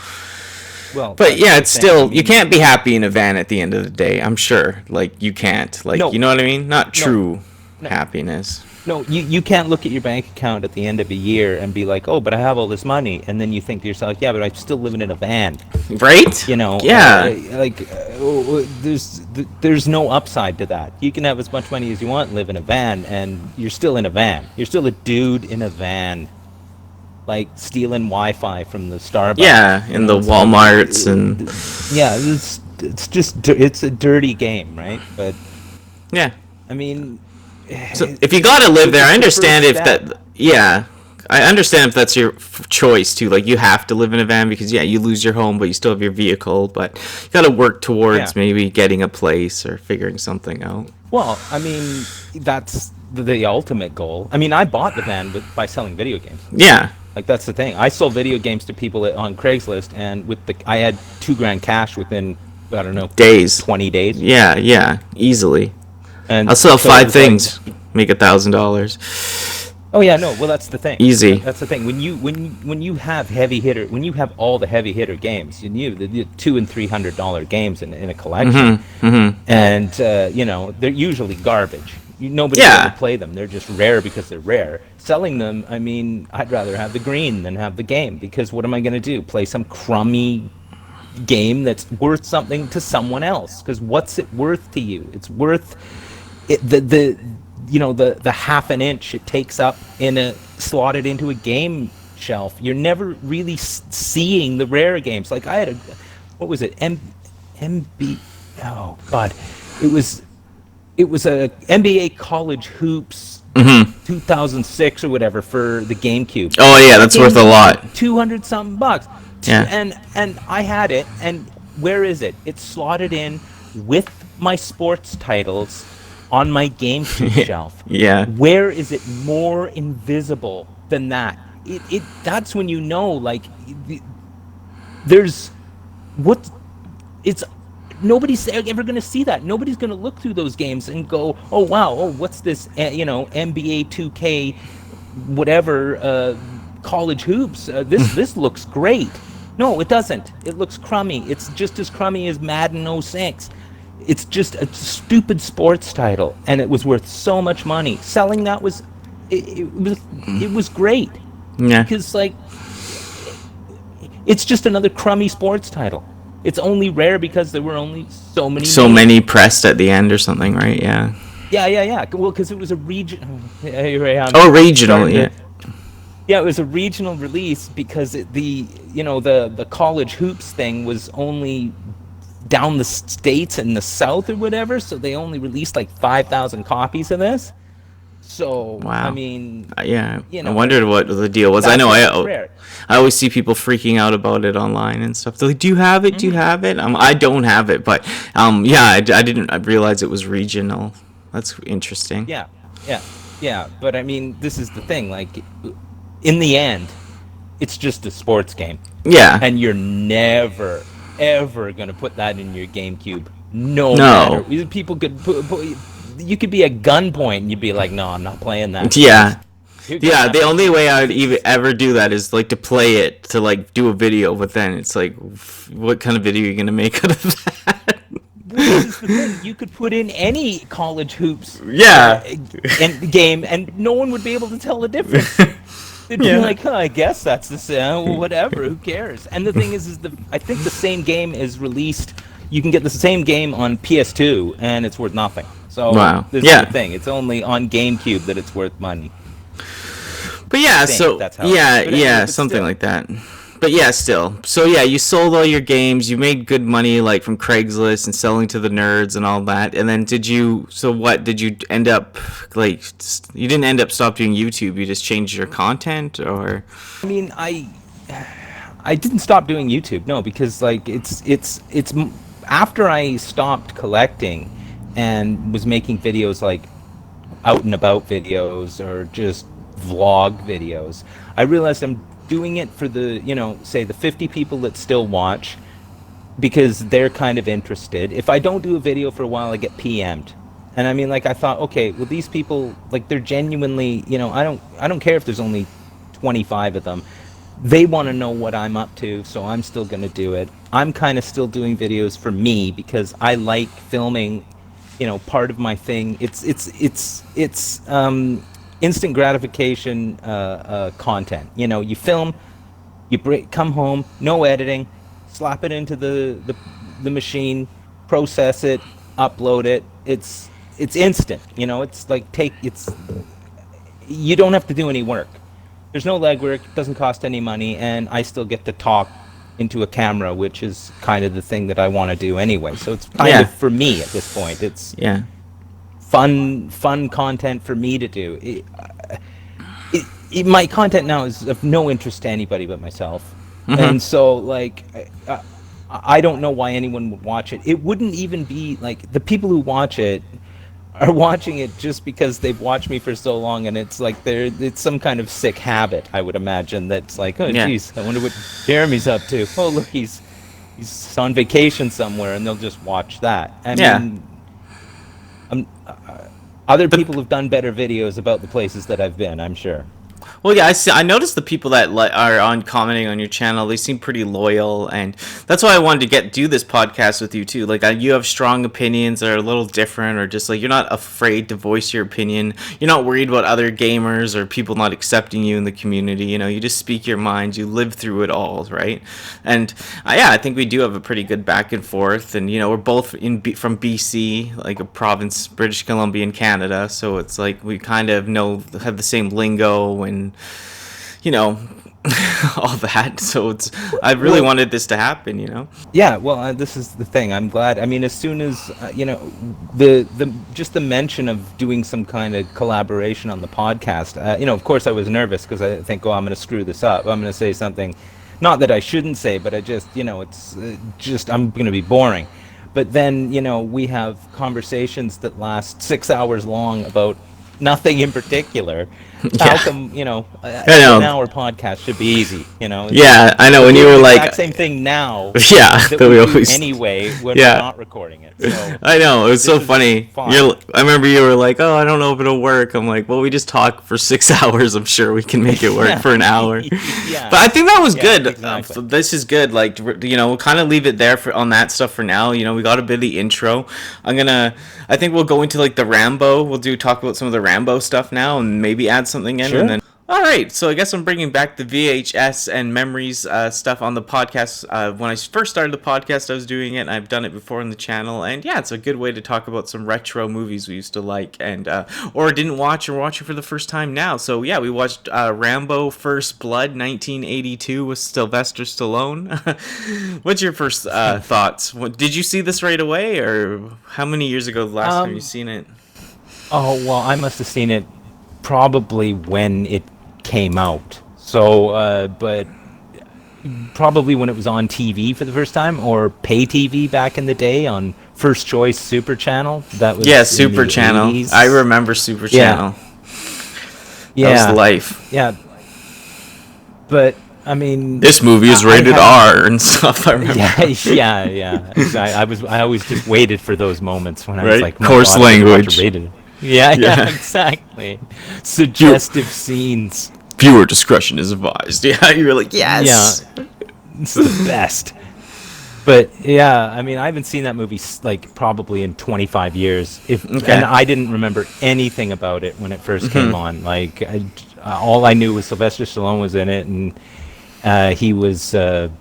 Well, But yeah, it's still, you can't be happy in a van at the end of the day. I'm sure, like, you can't, like, No. you know what I mean? Not true No. happiness. No, you can't look at your bank account at the end of a year and be like, oh, but I have all this money, and then you think to yourself, yeah, but I'm still living in a van. Right? You know, Yeah. there's no upside to that. You can have as much money as you want and live in a van, and you're still in a van. You're still a dude in a van, like stealing Wi-Fi from the Starbucks. Yeah, in the Walmarts and... Yeah, it's a dirty game, right? But Yeah. I mean, So if you gotta live there, I it's the understand first if step. that... Yeah. I understand if that's your choice too. Like, you have to live in a van because, yeah, you lose your home, but you still have your vehicle. But you gotta work towards maybe getting a place or figuring something out. Well, I mean, that's the ultimate goal. I mean, I bought the van by selling video games. Yeah. Like, that's the thing. I sold video games to people on Craigslist, and I had $2,000 cash within, I don't know, Days. 20 days. Yeah. Easily. And I'll sell so it 5 was things. Make $1,000. Oh yeah, no. Well, that's the thing. Easy. That's the thing. When you have when you have all the heavy hitter games, the $200 and $300 games in a collection, and you know, they're usually garbage. Nobody's Yeah. ever play them. They're just rare because they're rare. Selling them, I mean, I'd rather have the green than have the game, because what am I going to do? Play some crummy game that's worth something to someone else? Because what's it worth to you? It's worth it, the half an inch it takes up slotted into a game shelf. You're never really seeing the rare games. Like, I had what was it? MB. Oh God, it was a NBA College Hoops 2006 or whatever for the GameCube. Oh yeah, that's worth a lot. $200 something bucks. Yeah. And I had it, and where is it? It's slotted in with my sports titles on my GameCube shelf. Yeah. Where is it more invisible than that? That's when you know, like, nobody's ever going to see that. Nobody's going to look through those games and go, oh wow, what's this, NBA 2K whatever college hoops, this looks great. No, it doesn't. It looks crummy. It's just as crummy as Madden 06. It's just a stupid sports title, and it was worth so much money. Selling that was great. Yeah. Because, like, it's just another crummy sports title. It's only rare because there were only so many. So many pressed at the end or something, right? Yeah. Yeah. Well, because it was a region. Regional, yeah. Yeah, it was a regional release because the college hoops thing was only down the states in the south or whatever, so they only released like 5,000 copies of this. So, wow. I mean, yeah. You know, I wondered what the deal was. I know I always see people freaking out about it online and stuff. They're like, "Do you have it? Do you have it?" I don't have it, but yeah, I didn't realize it was regional. That's interesting. Yeah. But I mean, this is the thing. Like, in the end, it's just a sports game. Yeah. And you're never, ever gonna put that in your GameCube. No. Matter. People could you could be at gunpoint and you'd be like, no, I'm not playing that. Yeah. Yeah, the only way I would ever do that is like to play it, to like do a video, but then it's like, what kind of video are you gonna make out of that? Well, this is the thing. You could put in any college hoops game, and no one would be able to tell the difference. They'd be like, I guess that's the same. Whatever, who cares? And the thing is I think the same game is released. You can get the same game on PS2, and it's worth nothing. So this is the thing. It's only on GameCube that it's worth money. But yeah, so that's how something like that. But yeah, still. So yeah, you sold all your games. You made good money, like from Craigslist and selling to the nerds and all that. And then did you? So what did you end up like? You didn't end up stop doing YouTube. You just changed your content, or? I mean, I didn't stop doing YouTube, no, because like after I stopped collecting and was making videos like out and about videos or just vlog videos, I realized I'm doing it for the, say the 50 people that still watch because they're kind of interested. If I don't do a video for a while, I get PM'd. And I mean, like, I thought, okay, well, these people, like, they're genuinely, I don't care if there's only 25 of them. They want to know what I'm up to, so I'm still going to do it. I'm kind of still doing videos for me because I like filming, part of my thing. It's instant gratification content. You film, come home, no editing, slap it into the machine, process it, upload it. It's instant. It's like you don't have to do any work. There's no legwork, it doesn't cost any money, and I still get to talk into a camera, which is kind of the thing that I want to do anyway. So it's kind of for me at this point. It's fun content for me to do. My content now is of no interest to anybody but myself. And so, like, I don't know why anyone would watch it. It wouldn't even be, like, the people who watch it are watching it just because they've watched me for so long, and it's like it's some kind of sick habit, I would imagine, that's like, oh geez, I wonder what Jeremy's up to. Oh look, he's on vacation somewhere, and they'll just watch that. I mean, other people have done better videos about the places that I've been, I'm sure. Well, yeah, I noticed the people that are on commenting on your channel, they seem pretty loyal, and that's why I wanted to do this podcast with you too. Like, you have strong opinions that are a little different, or just like you're not afraid to voice your opinion. You're not worried about other gamers or people not accepting you in the community. You just speak your mind. You live through it all, right? And I think we do have a pretty good back and forth, and we're both from BC, like a province, British Columbia, in Canada, so it's like we kind of have the same lingo and all that. So I really wanted this to happen. Yeah, well, this is the thing. I'm glad. I mean, as soon as just the mention of doing some kind of collaboration on the podcast, of course I was nervous because I think, I'm going to screw this up. I'm going to say something, not that I shouldn't say, but I just, it's just I'm going to be boring. But then, we have conversations that last 6 hours long about nothing in particular. How come, an hour podcast should be easy, Yeah, I know. When you were like... exact same thing now. Yeah. That we always... anyway, when we're not recording it. So I know. It was so funny. I remember you were like, I don't know if it'll work. I'm like, well, we just talk for 6 hours. I'm sure we can make it work for an hour. But I think that was good. Exactly. This is good. Like, we'll kind of leave it there on that stuff for now. We got a bit of the intro. I think we'll go into like the Rambo. We'll talk about some of the Rambo stuff now and maybe add something in. Sure. And then all right, so I guess I'm bringing back the VHS and Memories stuff on the podcast. When I first started the podcast, I was doing it, and I've done it before on the channel. And yeah, it's a good way to talk about some retro movies we used to like and or didn't watch or watching for the first time now. So yeah, we watched Rambo First Blood 1982 with Sylvester Stallone. What's your first thoughts? Did you see this right away, or how many years ago the last time you seen it? Oh, well, I must have seen it probably when it came out. So, but probably when it was on TV for the first time, or pay TV back in the day on First Choice Super Channel. That was Super Channel. 80s. I remember Super Channel. That was life. Yeah. But I mean, this movie is rated R and stuff. I remember. Yeah. I always just waited for those moments when I was like, coarse language. Yeah, exactly. Suggestive scenes. Viewer discretion is advised. Yeah, you were like, yes. Yeah, it's the best. But yeah, I mean, I haven't seen that movie like probably in 25 years. And I didn't remember anything about it when it first came on. Like, all I knew was Sylvester Stallone was in it, and he was, something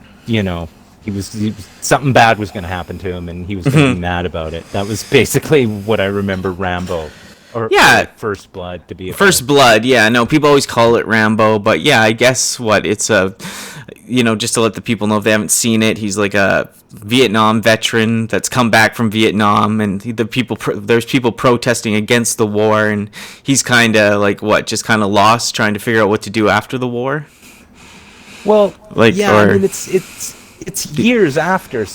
bad was going to happen to him, and he was going to be mad about it. That was basically what I remember Rambo. Or like First Blood to be First Blood. Yeah, no, people always call it Rambo, but yeah, I guess it's a just to let the people know if they haven't seen it, he's like a Vietnam veteran that's come back from Vietnam, and there's people protesting against the war, and he's kind of like just kind of lost, trying to figure out what to do after the war. Well, yeah, or I mean, it's years after,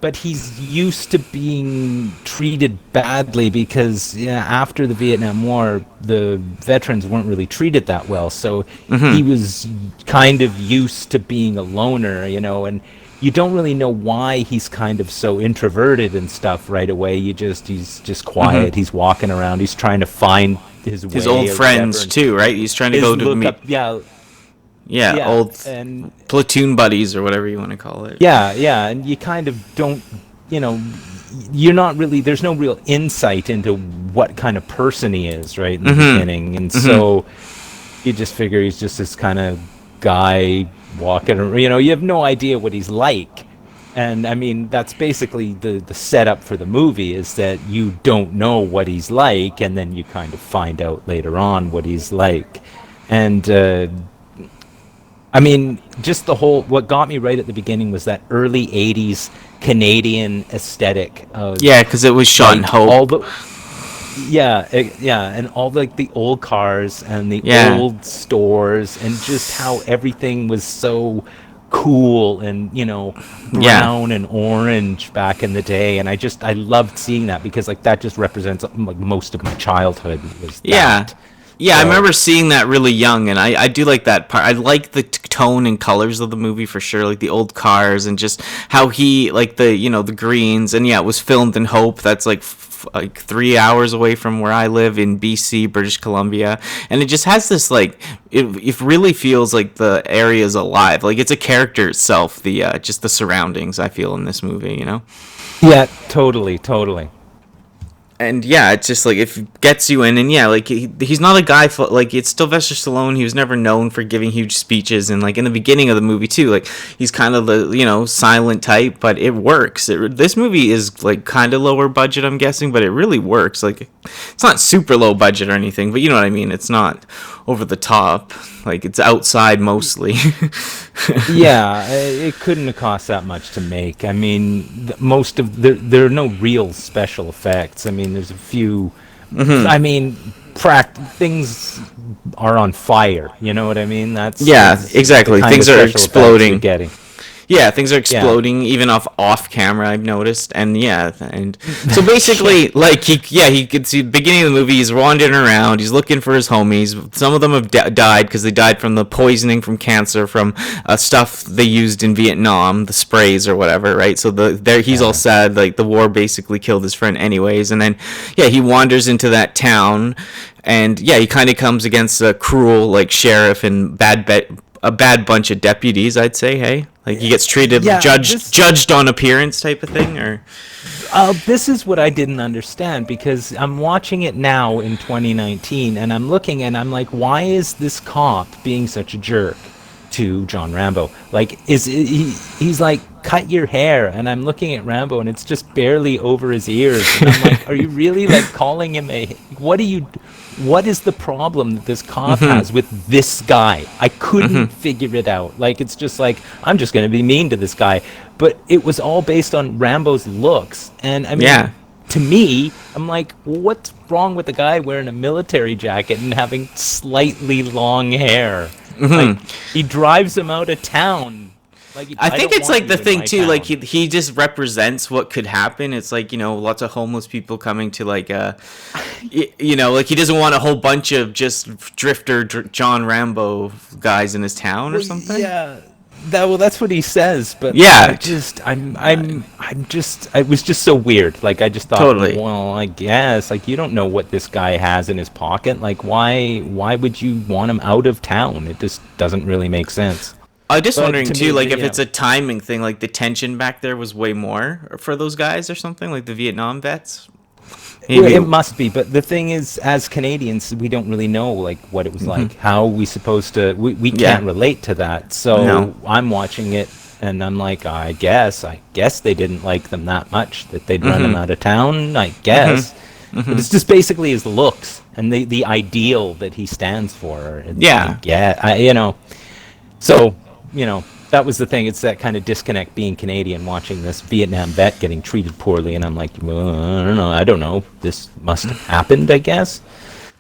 but he's used to being treated badly because after the Vietnam War, the veterans weren't really treated that well. So he was kind of used to being a loner, and you don't really know why he's kind of so introverted and stuff right away. He's just quiet. He's walking around. He's trying to find his way. His old friends too, right? He's trying to go to meet. Yeah, old and platoon buddies or whatever you want to call it. Yeah, and you kind of don't, you're not really, there's no real insight into what kind of person he is, right, in the beginning. And so you just figure he's just this kind of guy walking around, you have no idea what he's like. And I mean, that's basically the setup for the movie, is that you don't know what he's like, and then you kind of find out later on what he's like. And, I mean, just what got me right at the beginning was that early 80s Canadian aesthetic. Because it was shot in Hope. And all the old cars and the old stores, and just how everything was so cool and, brown and orange back in the day. And I loved seeing that, because that just represents most of my childhood was that. Yeah, I remember seeing that really young, and I do like that part. I like the tone and colors of the movie for sure, like the old cars and just how he, the greens, and it was filmed in Hope. That's like 3 hours away from where I live in BC, British Columbia, and it just has this it really feels like the area is alive, like it's a character itself. Just the surroundings I feel in this movie, Yeah, totally. And it's just it gets you in, and he's not a guy it's Sylvester Stallone. He was never known for giving huge speeches, and in the beginning of the movie too, he's kind of the silent type, but it works. This movie is kind of lower budget, I'm guessing, but it really works. It's not super low budget or anything, but you know what I mean. It's not over the top. It's outside mostly. Yeah, it couldn't have cost that much to make. I mean, there are no real special effects. I mean, there's a few. I mean, things are on fire. You know what I mean? That's exactly. Things are exploding. Getting. Yeah, things are exploding even off camera, I've noticed. And and so basically he gets the beginning of the movie, he's wandering around, he's looking for his homies. Some of them have died because they died from the poisoning from cancer from stuff they used in Vietnam, the sprays or whatever, right? So he's all sad, the war basically killed his friend anyways. And then he wanders into that town, and he kind of comes against a cruel sheriff and a bad bunch of deputies, I'd say. Hey, he gets treated judged on appearance type of thing, or this is what I didn't understand, because I'm watching it now in 2019, and I'm looking and I'm like, why is this cop being such a jerk to John Rambo? He's like, cut your hair, and I'm looking at Rambo and it's just barely over his ears, and I'm like, are you really calling him what is the problem that this cop has with this guy? I couldn't figure it out. It's just I'm just going to be mean to this guy. But it was all based on Rambo's looks. And I mean, to me, I'm like, what's wrong with the guy wearing a military jacket and having slightly long hair? He drives him out of town. I think it's the thing too, he just represents what could happen. It's lots of homeless people coming to he doesn't want a whole bunch of just drifter John Rambo guys in his town or something. Yeah, that's what he says. But it was just so weird. I just thought, totally. Well, I guess you don't know what this guy has in his pocket. Why would you want him out of town? It just doesn't really make sense. I'm just wondering too, if it's a timing thing, the tension back there was way more for those guys or something, the Vietnam vets. Well, it must be, but the thing is, as Canadians, we don't really know what it was like. How are we supposed to? We can't relate to that. So I'm watching it, and I'm like, I guess they didn't like them that much that they'd run him out of town. I guess, but it's just basically his looks and the ideal that he stands for. So. that was the thing. It's that kind of disconnect being Canadian, watching this Vietnam vet getting treated poorly, and I'm like, well, I don't know. This must have happened, I guess.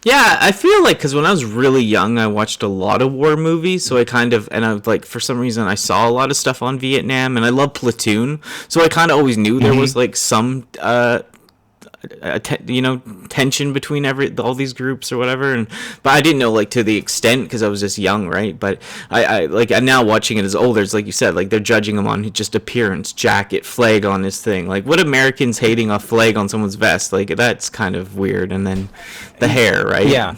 Yeah, I feel like because when I was really young, I watched a lot of war movies, so and I like for some reason I saw a lot of stuff on Vietnam, and I love Platoon, so I kind of always knew there was like some tension between all these groups or whatever, but I didn't know like to the extent because I was just young, right? But I'm now watching it as older. It's like you said, like they're judging him on just appearance, jacket, flag on his thing. Like what Americans hating a flag on someone's vest, like that's kind of weird. And then the hair, right? Yeah.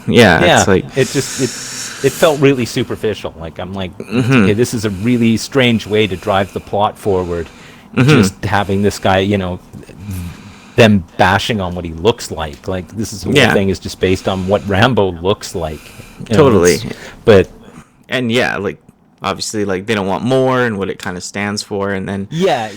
It's like it felt really superficial. Like I'm like, okay, this is a really strange way to drive the plot forward. Just having this guy, them bashing on what he looks like. Like this is the whole thing is just based on what Rambo looks like. Totally. And like obviously like they don't want more and what it kind of stands for, and then yeah.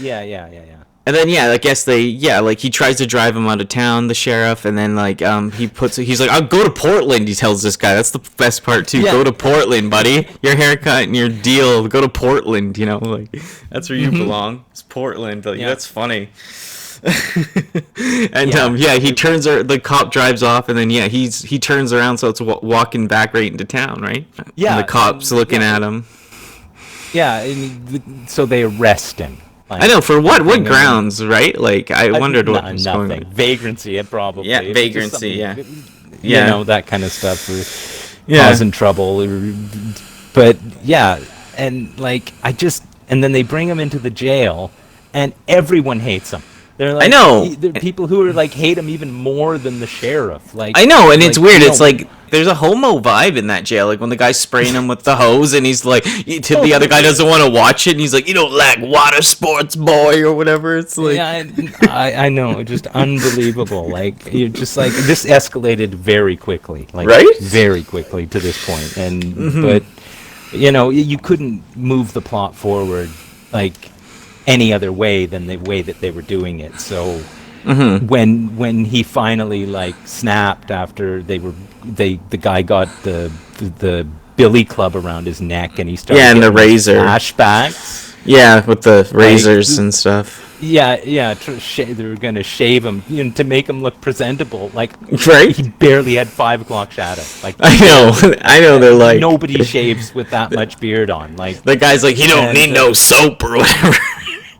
And then I guess like he tries to drive him out of town, the sheriff, and then like he's like, I'll go to Portland. He tells this guy, that's the best part too. Go to Portland, buddy. Your haircut and your deal. Go to Portland. Like that's where you belong. It's Portland. Like, that's funny. And he turns the cop drives off, and then he turns around, so it's walking back right into town, right? And the cop's looking at him. So they arrest him. I know, for what grounds, right? Like I wondered what was going on. Vagrancy, probably. Yeah, vagrancy. That kind of stuff, or causing trouble, but and like and then they bring him into the jail, and everyone hates him. They're like, I know. There are people who are like hate him even more than the sheriff. Like I know, and it's weird. It's like there's a homo vibe in that jail. Like when the guy's spraying him with the hose, and he's like, the other guy doesn't want to watch it, and he's like, you don't like water sports, boy, or whatever. It's like, I know, just unbelievable. Like you're just like this escalated very quickly, like very quickly to this point, and but you couldn't move the plot forward like any other way than the way that they were doing it. So when he finally like snapped after the guy got the billy club around his neck, and he started and the razor flashbacks with the razors and stuff. They were gonna shave him to make him look presentable. Like he barely had 5 o'clock shadow. Like I know. They're like nobody shaves with that much beard on. Like the guy's like, he don't need no soap or whatever.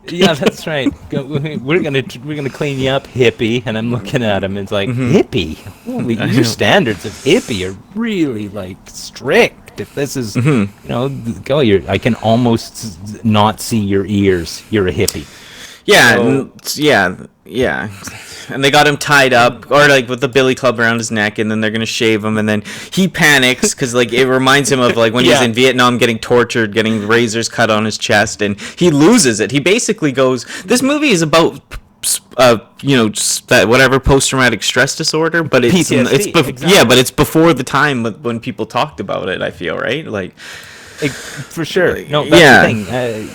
Yeah, that's right. We're gonna clean you up, hippie. And I'm looking at him, and it's like, hippie? Holy, your standards of hippie are really like strict. If this is, I can almost not see your ears. You're a hippie. Yeah. And they got him tied up, or like with the billy club around his neck, and then they're gonna shave him, and then he panics because like it reminds him of like when he's in Vietnam getting tortured, getting razors cut on his chest, and he loses it. He basically goes. This movie is about that whatever post-traumatic stress disorder, but it's exactly. But it's before the time when people talked about it. I feel right, like for sure. No, that's the thing.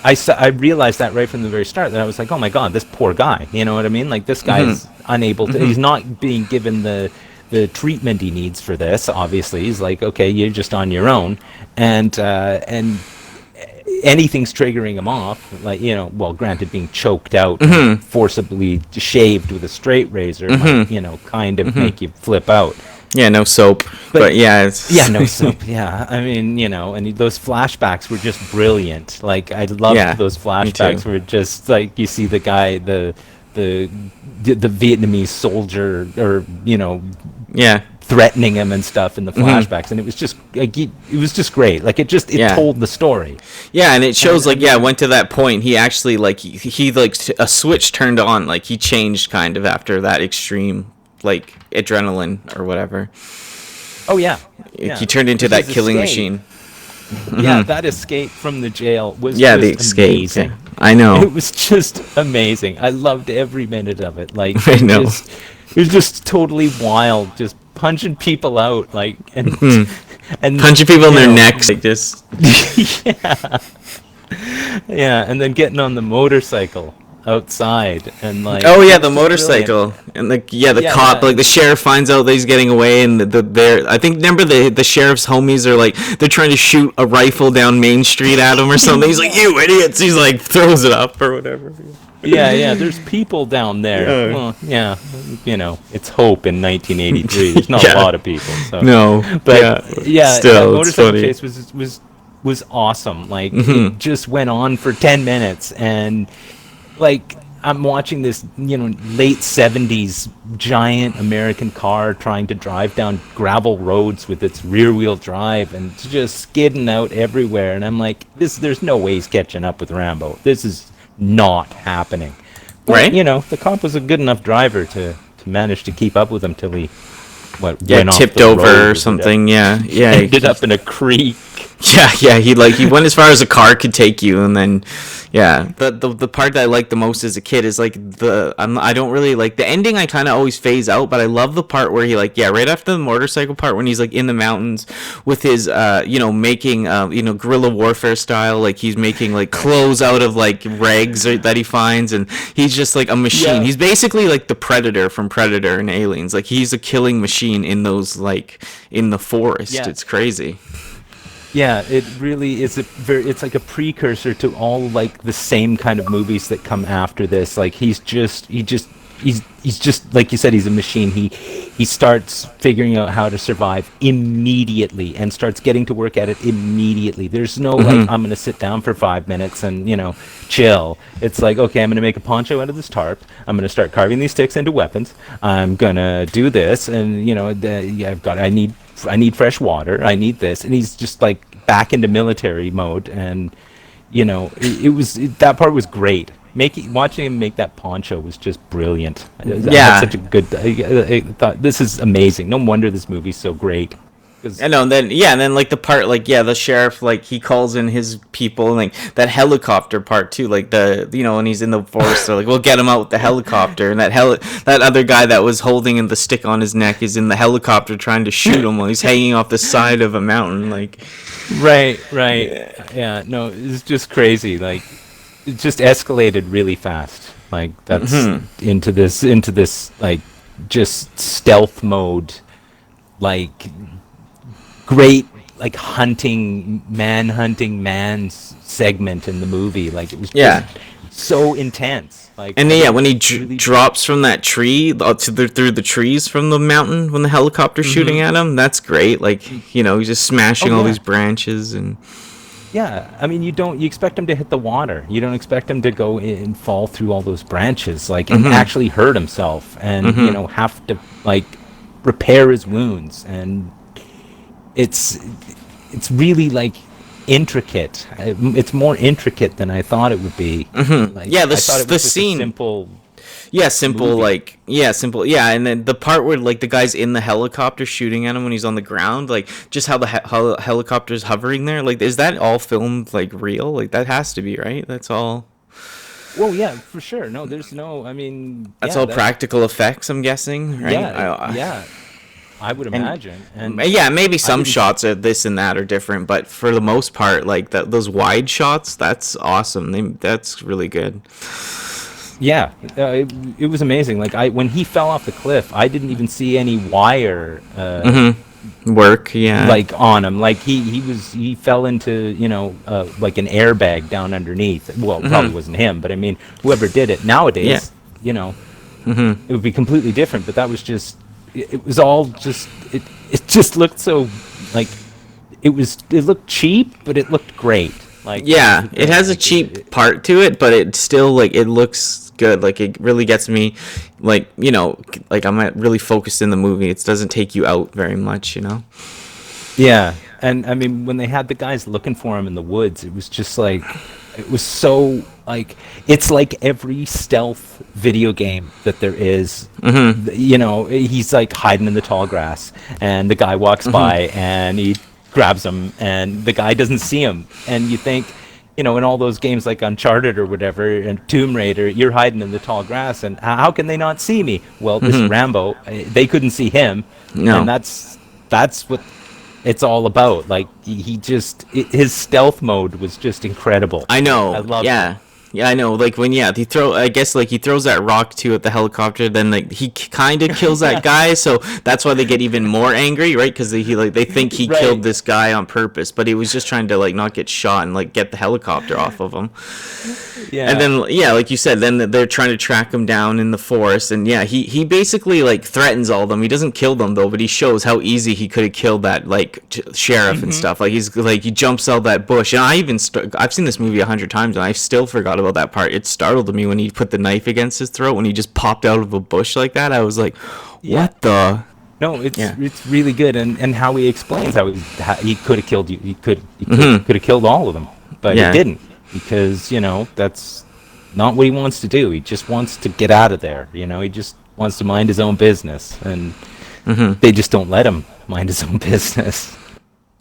I realized that right from the very start, that I was like, oh my god, this poor guy. You know what I mean? Like this guy is unable to. He's not being given the treatment he needs for this. Obviously, he's like, okay, you're just on your own, and anything's triggering him off. Like granted, being choked out, and forcibly shaved with a straight razor, might, kind of make you flip out. Yeah, no soap. But it's... Yeah, no soap. Yeah, I mean, and those flashbacks were just brilliant. Like, I loved those flashbacks where just like you see the guy, the Vietnamese soldier, or threatening him and stuff in the flashbacks, and it was just like it was just great. Like it told the story. Yeah, and it shows went to that point. He actually he a switch turned on. Like he changed kind of after that extreme like adrenaline or whatever. Oh yeah. He turned into that killing machine. Yeah, that escape from the jail was the escape. Amazing. Yeah. I know. It was just amazing. I loved every minute of it. Like I know. It was just totally wild, just punching people out, like and punching people in their necks, like just yeah, and then getting on the motorcycle. outside, and like, Oh yeah, it the was just brilliant. motorcycle and the Yeah, cop, yeah, like the sheriff finds out that he's getting away, and they're I think remember the sheriff's homies are like they're trying to shoot a rifle down Main Street at him or something. He's like, "You idiots!" He's like throws it up or whatever. yeah. There's people down there. Yeah. Well, yeah, it's Hope in 1983. There's not Yeah. a lot of people. So, No, but yeah, that still it's motorcycle funny. chase was awesome. Like, it just went on for 10 minutes, and like, I'm watching this, late 70s giant American car trying to drive down gravel roads with its rear wheel drive, and it's just skidding out everywhere. And I'm like, there's no way he's catching up with Rambo. This is not happening. But, Right? the cop was a good enough driver to manage to keep up with him till he, Yeah, went off tipped the road over or something. Yeah, yeah. ended up in a creek. Yeah. He went as far as a car could take you, and then, yeah. The part that I liked the most as a kid is like I don't really like the ending. I kind of always phase out, but I love the part where he right after the motorcycle part when he's like in the mountains with his making guerrilla warfare style, like he's making like clothes out of like rags that he finds, and he's just like a machine. Yeah. He's basically like the Predator from Predator and Aliens. Like he's a killing machine in those like in the forest. Yeah. It's crazy. Yeah, it really is it's like a precursor to all like the same kind of movies that come after this. Like he's just like you said, he's a machine. He starts figuring out how to survive immediately and starts getting to work at it immediately. There's no like, I'm going to sit down for 5 minutes and, chill. It's like, okay, I'm going to make a poncho out of this tarp. I'm going to start carving these sticks into weapons. I'm going to do this, and I need fresh water. I need this. And he's just like back into military mode. And, that part was great. Watching him make that poncho was just brilliant. I had such a good, I thought, this is amazing. No wonder this movie's so great. I know, and then like the part, like the sheriff, like he calls in his people, and like that helicopter part too, like when he's in the forest, they're like, we'll get him out with the helicopter, and that other guy that was holding the stick on his neck is in the helicopter trying to shoot him while he's hanging off the side of a mountain, like. Right. Yeah, no, it's just crazy. Like, it just escalated really fast. Like that's into this like just stealth mode, like great like manhunting man segment in the movie. Like it was just so intense. Like, and when he drops from that tree through the trees from the mountain when the helicopter's shooting at him, that's great. Like he's just smashing all these branches and. Yeah, I mean, you expect him to hit the water. You don't expect him to go and fall through all those branches, like, and actually hurt himself, and have to like repair his wounds. And it's really like intricate. It's more intricate than I thought it would be. Like, Yeah, I thought it was the just scene. a simple. Simple, movie. simple, and then the part where like the guy's in the helicopter shooting at him when he's on the ground, like just how the helicopter's hovering there, like is that all filmed like real? Like that has to be, right? That's all. Well, yeah, for sure. No, there's no. I mean, That's all practical effects, I'm guessing, right? Yeah, I would imagine. And maybe some shots are this and that are different, but for the most part, like those wide shots, that's awesome. That's really good. Yeah, it was amazing. Like when he fell off the cliff, I didn't even see any wire work. Yeah, like on him. Like he fell into like an airbag down underneath. Well, it probably wasn't him, but I mean whoever did it nowadays, it would be completely different. But that was just it was all just it just looked so like it looked cheap, but it looked great. Like it has a cheap part to it, but it still like it looks good. Like it really gets me, like like I'm really focused in the movie. It doesn't take you out very much, Yeah, and I mean when they had the guys looking for him in the woods, it was just like it was so like it's like every stealth video game that there is. He's like hiding in the tall grass, and the guy walks by and he grabs him, and the guy doesn't see him, and you think in all those games like Uncharted or whatever and Tomb Raider, you're hiding in the tall grass, and how can they not see me? Well, this Rambo, they couldn't see him. No. And that's what it's all about. Like his stealth mode was just incredible. I know. I love it. Yeah, I know. Like when I guess like he throws that rock too at the helicopter. Then like he kind of kills that guy, so that's why they get even more angry, right? Because they think he killed Right. this guy on purpose, but he was just trying to like not get shot and like get the helicopter off of him. And Yeah. then like you said, then they're trying to track him down in the forest, and yeah, he basically like threatens all of them. He doesn't kill them though, but he shows how easy he could have killed that like sheriff and stuff. Like he's like he jumps out that bush, and I've seen this movie 100 times, and I still forgot about that part. It startled me when he put the knife against his throat when he just popped out of a bush like that. I was like, Yeah. what the? No, it's Yeah. it's really good, and how he explains how he could have killed you. He could have killed all of them, but Yeah. he didn't, because that's not what he wants to do. He just wants to get out of there. He just wants to mind his own business, and they just don't let him mind his own business.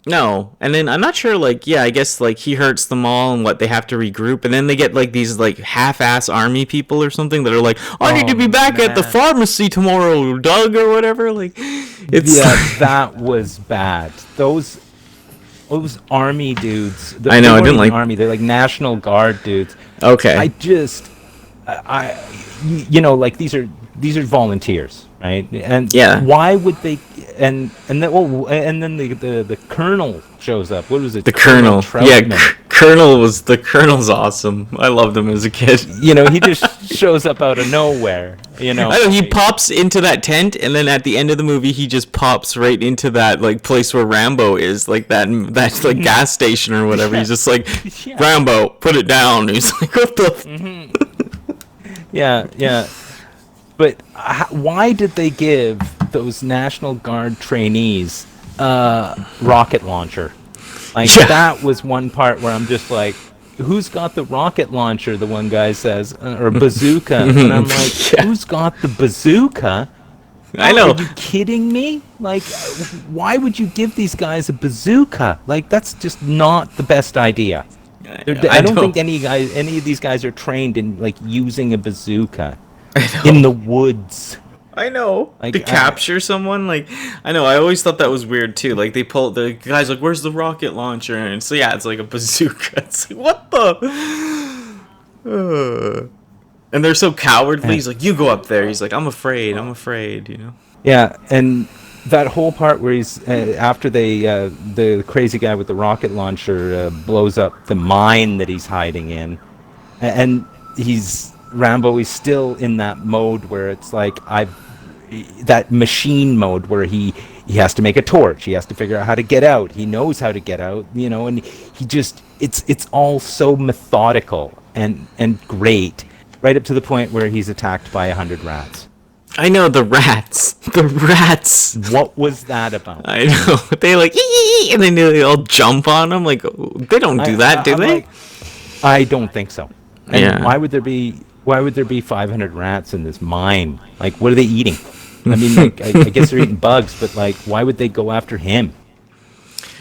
No, and then I'm not sure. Like, yeah, I guess like he hurts them all, and what they have to regroup, and then they get like these like half-ass army people or something that are like, I need to be back at the man. pharmacy tomorrow, Doug, or whatever. Like, it's Yeah, that was bad. Those army dudes. I know, they I weren't didn't even like- army. They're like National Guard dudes. okay. I just, I, like these are volunteers, right? And Yeah. why would they? And then the colonel shows up. What was it? The Colonel, yeah, Troutman. the Colonel's awesome. I loved him as a kid. He just shows up out of nowhere. I know he pops into that tent, and then at the end of the movie, he just pops right into that like place where Rambo is, like that like gas station or whatever. He's just like, Yeah. Rambo, put it down. He's like, what the? Yeah. But why did they give those National Guard trainees rocket launcher? Like, Yeah. that was one part where I'm just like, who's got the rocket launcher? The one guy says, or bazooka. And I'm like, Yeah. who's got the bazooka? I know. Are you kidding me? Like, why would you give these guys a bazooka? Like, that's just not the best idea. I don't think any of these guys are trained in like using a bazooka in the woods. I know. Like, To capture someone, like, I know. I always thought that was weird too. Like, they pull the guy's like, "Where's the rocket launcher?" And so yeah, it's like a bazooka. It's like, what the? And they're so cowardly. He's like, "You go up there." He's like, I'm afraid. Yeah, and that whole part where he's after the crazy guy with the rocket launcher blows up the mine that he's hiding in, and Rambo is still in that mode where it's like that machine mode where he has to make a torch, he has to figure out how to get out, he knows how to get out, and he just it's all so methodical and great, right up to the point where he's attacked by 100 rats. I know, the rats. What was that about? I know. They like, "Ee," and then they all jump on him. Like, they don't do that, do I'm they? like, I don't think so. And Yeah. why would there be 500 rats in this mine? Like, what are they eating? I mean, like, I guess they're eating bugs, but like, why would they go after him?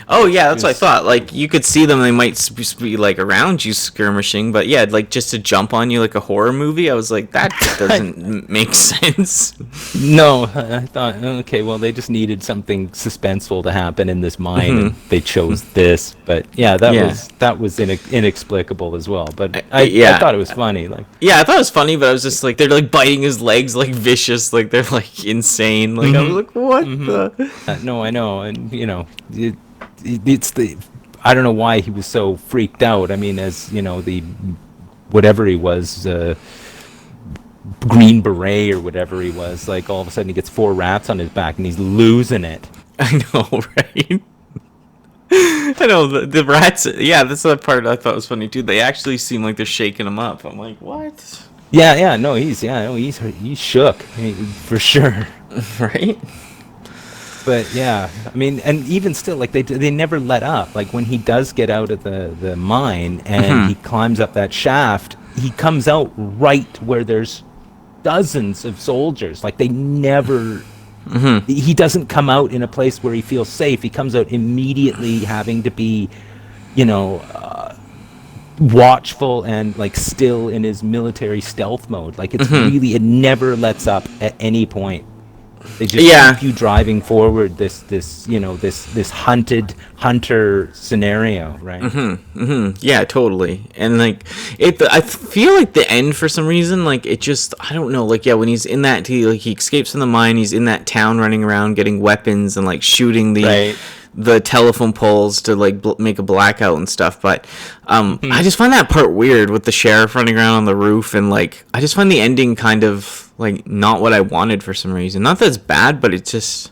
Oh yeah, that's what I thought. Like, you could see them; they might be like around you skirmishing, but yeah, like just to jump on you like a horror movie. I was like, that doesn't make sense. No, I thought, okay, well, they just needed something suspenseful to happen in this mine, and they chose this. But yeah, that was inexplicable as well. But I thought it was funny. Like, Yeah, I thought it was funny, but I was just like, they're like biting his legs like vicious, like they're like insane. Like I was like, what the? no, I know, and it's I don't know why he was so freaked out. I mean, as the whatever he was, Green Beret or whatever he was, like all of a sudden he gets 4 rats on his back and he's losing it. I know, right? I know the rats. Yeah, that's the part I thought was funny too. They actually seem like they're shaking him up. I'm like, what? Yeah, no, he's shook, for sure. Right? But yeah, I mean, and even still, like they never let up. Like when he does get out of the mine and he climbs up that shaft, he comes out right where there's dozens of soldiers. Like they never. He doesn't come out in a place where he feels safe. He comes out immediately having to be, watchful and like still in his military stealth mode. Like it's really, it never lets up at any point. They just Yeah. keep you driving forward this hunter scenario, right? Yeah, totally. And like I feel like the end for some reason, like it just, I don't know, like yeah, when he's in that, he escapes from the mine, he's in that town running around getting weapons and like shooting Right. the telephone poles to like make a blackout and stuff. But I just find that part weird with the sheriff running around on the roof, and like I just find the ending kind of like not what I wanted for some reason. Not that it's bad, but it's just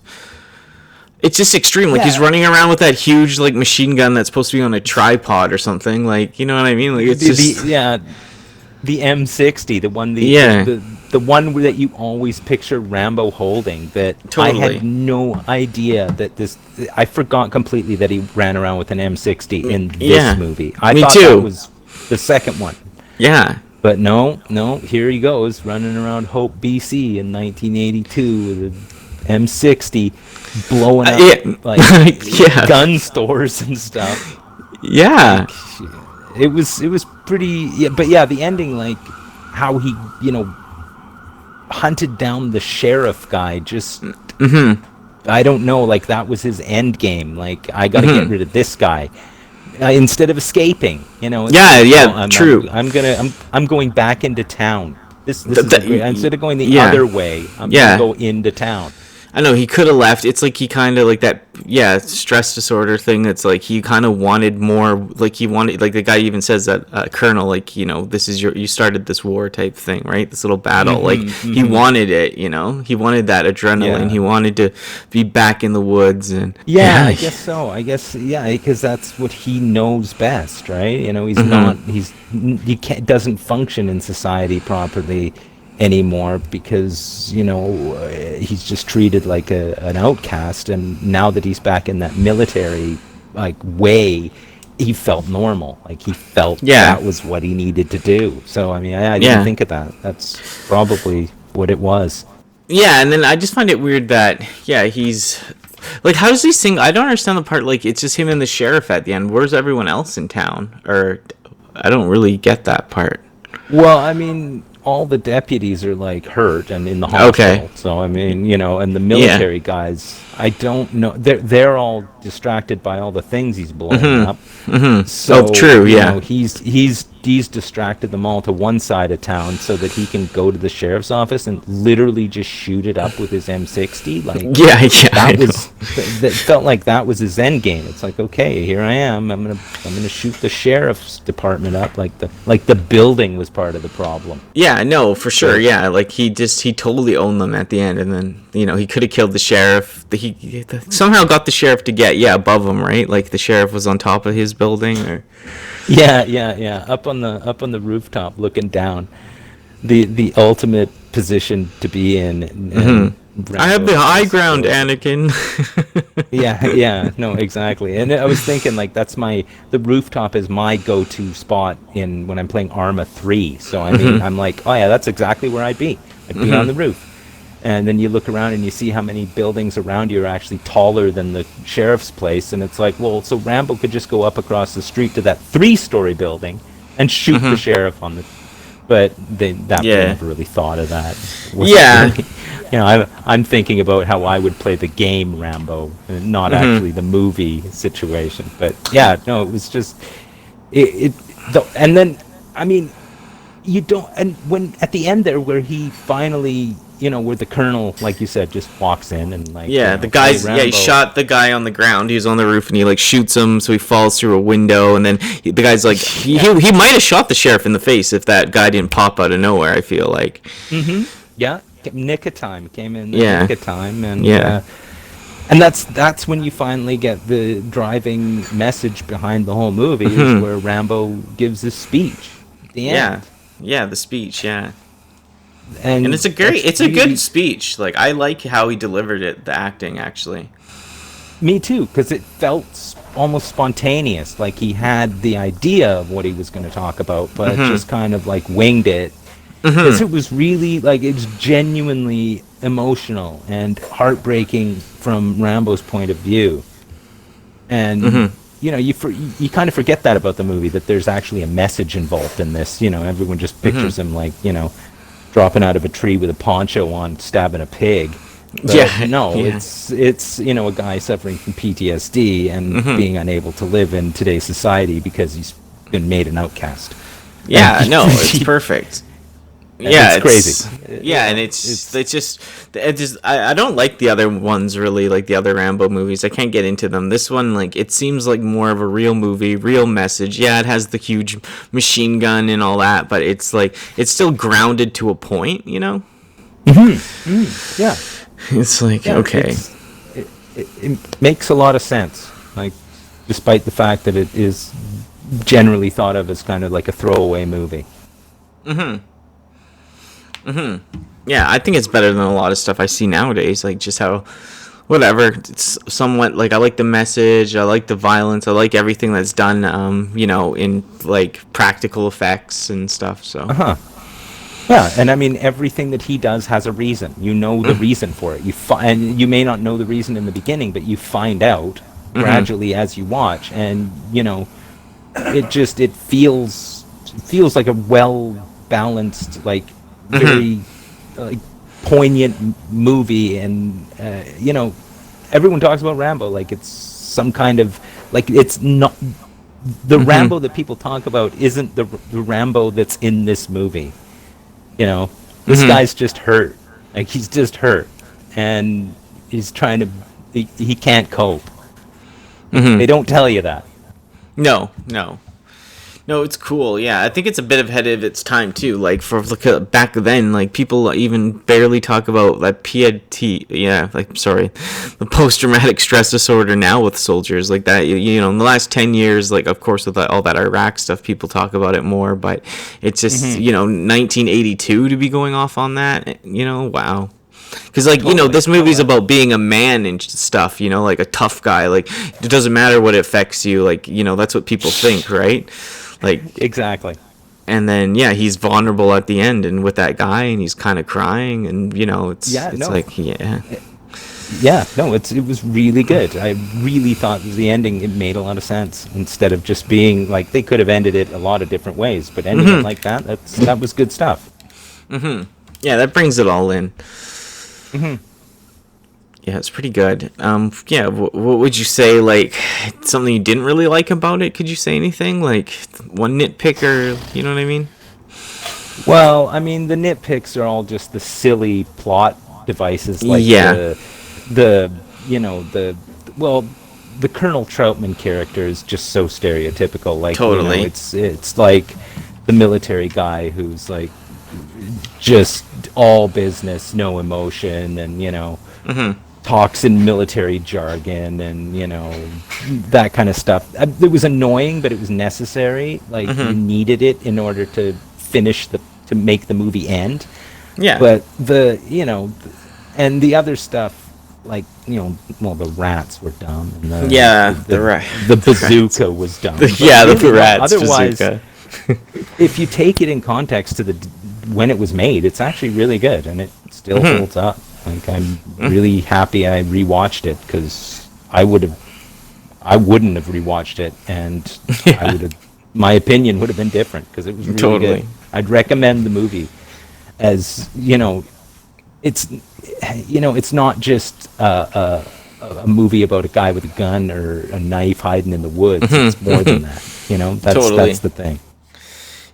extreme. Like he's Yeah. running around with that huge like machine gun that's supposed to be on a tripod or something. Like, you know what I mean? Like it's just The M60, the one Yeah. the one that you always picture Rambo holding. That I Totally. had no idea that this. I forgot completely that he ran around with an M60 in this Yeah. movie. I Me thought too. that was the second one. Yeah. But no, here he goes running around Hope, BC in 1982 with an M60 blowing up Yeah. like Yeah. gun stores and stuff. Yeah. It was pretty, yeah, but yeah, the ending, like how he, hunted down the sheriff guy, just I don't know, like that was his end game. Like I got to get rid of this guy. Instead of escaping, it's Yeah, like, yeah, no, true. I'm going back into town. This is That- great. Instead of going the yeah. other way, I'm Yeah. gonna go into town. I know he could have left. It's like he kind of like that, yeah, stress disorder thing. It's like he kind of wanted more. Like he wanted, like the guy even says that Colonel, like this is you started this war type thing, right? This little battle. Like he wanted it. He wanted that adrenaline. Yeah. He wanted to be back in the woods and Yeah, I guess so. I guess yeah, because that's what he knows best, right? He's not he can't doesn't function in society properly anymore because he's just treated like an outcast, and now that he's back in that military like way, he felt normal, like he felt that was what he needed to do. So I mean, I didn't think of that. That's probably what it was. Yeah, and then I just find it weird that he's like, how does he sing? I don't understand the part, like it's just him and the sheriff at the end. Where's everyone else in town? Or I don't really get that part. Well, I mean, all the deputies are like hurt and in the hospital. So I mean, and the military guys, I don't know. They're all distracted by all the things he's blowing up. So true. he's distracted them all to one side of town so that he can go to the sheriff's office and literally just shoot it up with his M60. Like that felt like that was his end game. It's like, okay, here I am. I'm gonna shoot the sheriff's department up. Like the building was part of the problem. Yeah, no, for sure. Yeah, like he totally owned them at the end, and then he could have killed the sheriff. He somehow got the sheriff to get above him, right? Like the sheriff was on top of his building, or yeah, up on the rooftop looking down, the ultimate position to be in. And I have the high ground, Anakin. No, exactly. And I was thinking, like, the rooftop is my go-to spot when I'm playing Arma 3. So I mean, I'm like, oh yeah, that's exactly where I'd be on the roof. And then you look around and you see how many buildings around you are actually taller than the sheriff's place, and it's like, well, so Rambo could just go up across the street to that 3-story building and shoot the sheriff on the. But they never really thought of that. Really, I'm thinking about how I would play the game Rambo, and not actually the movie situation. But yeah, no, it was just and then I mean, you don't, and when at the end there where he finally, where the colonel, like you said, just walks in and like the guy's he shot the guy on the ground. He was on the roof and he like shoots him, so he falls through a window, and then the guy's like he might have shot the sheriff in the face if that guy didn't pop out of nowhere. I feel like nick of time came in nick of time, and and that's when you finally get the driving message behind the whole movie, is where Rambo gives his speech at the end. The speech, and it's a good speech. Like I like how he delivered it, the acting actually. Me too, because it felt almost spontaneous, like he had the idea of what he was going to talk about, but just kind of like winged it. Because it was really like, it's genuinely emotional and heartbreaking from Rambo's point of view, and you kind of forget that about the movie, that there's actually a message involved in this. Everyone just pictures him like dropping out of a tree with a poncho on, stabbing a pig. But Yeah, no, yeah. it's a guy suffering from PTSD and being unable to live in today's society because he's been made an outcast. And Yeah, no, it's perfect. and Yeah, it's crazy. it's yeah, and it's just I don't like the other ones really, like the other Rambo movies. I can't get into them. This one, like, it seems like more of a real movie, real message. Yeah, it has the huge machine gun and all that, but it's like it's still grounded to a point, you know? Yeah, It's like, yeah, okay. it makes a lot of sense. Like, despite the fact that it is generally thought of as kind of like a throwaway movie. Yeah, I think it's better than a lot of stuff I see nowadays. Like, just how, whatever. It's somewhat like I like the message, I like the violence, I like everything that's done. In like practical effects and stuff. So. Huh. Yeah, and I mean everything that he does has a reason. You know the reason for it. And you may not know the reason in the beginning, but you find out gradually as you watch, and it feels like a well balanced, like very like poignant movie, and everyone talks about Rambo like it's some kind of like it's not the Rambo that people talk about isn't the Rambo that's in this movie. This guy's just hurt. Like, he's just hurt, and he's trying to. He can't cope. They don't tell you that. No, no. No, it's cool. Yeah, I think it's a bit ahead of its time too. Like, back then, like, people even barely talk about like PTSD. Yeah, like, sorry, the post-traumatic stress disorder now with soldiers like that. In the last 10 years, like, of course, with all that Iraq stuff, people talk about it more. But it's just 1982 to be going off on that. Wow. Because, like, this movie's about being a man and stuff, like a tough guy. Like, it doesn't matter what affects you. Like, that's what people think, right? Like, Exactly. and then, yeah, he's vulnerable at the end and with that guy, and he's kind of crying, and, it's No. like, yeah. Yeah, no, it was really good. I really thought the ending, it made a lot of sense, instead of just being like, they could have ended it a lot of different ways, but ending it like that was good stuff. Yeah, that brings it all in. Yeah, it's pretty good. Yeah, what would you say, like, something you didn't really like about it? Could you say anything? Like, one nitpick, or, you know what I mean? Well, I mean, the nitpicks are all just the silly plot devices, like Yeah. the the Colonel Troutman character is just so stereotypical. Like, Totally. it's like the military guy who's like just all business, no emotion, and talks in military jargon, and that kind of stuff. It was annoying, but it was necessary. Like, you needed it in order to to make the movie end. Yeah. But and the other stuff, like, the rats were dumb, and the bazooka was dumb. But Yeah, the really, rats otherwise, bazooka. if you take it in context to when it was made, it's actually really good, and it still holds up. Like, I'm really happy I rewatched it, because I wouldn't have rewatched it, and my opinion would have been different, because it was really Totally. good. I'd recommend the movie, as it's not just a movie about a guy with a gun or a knife hiding in the woods. It's more than that. Totally. That's the thing.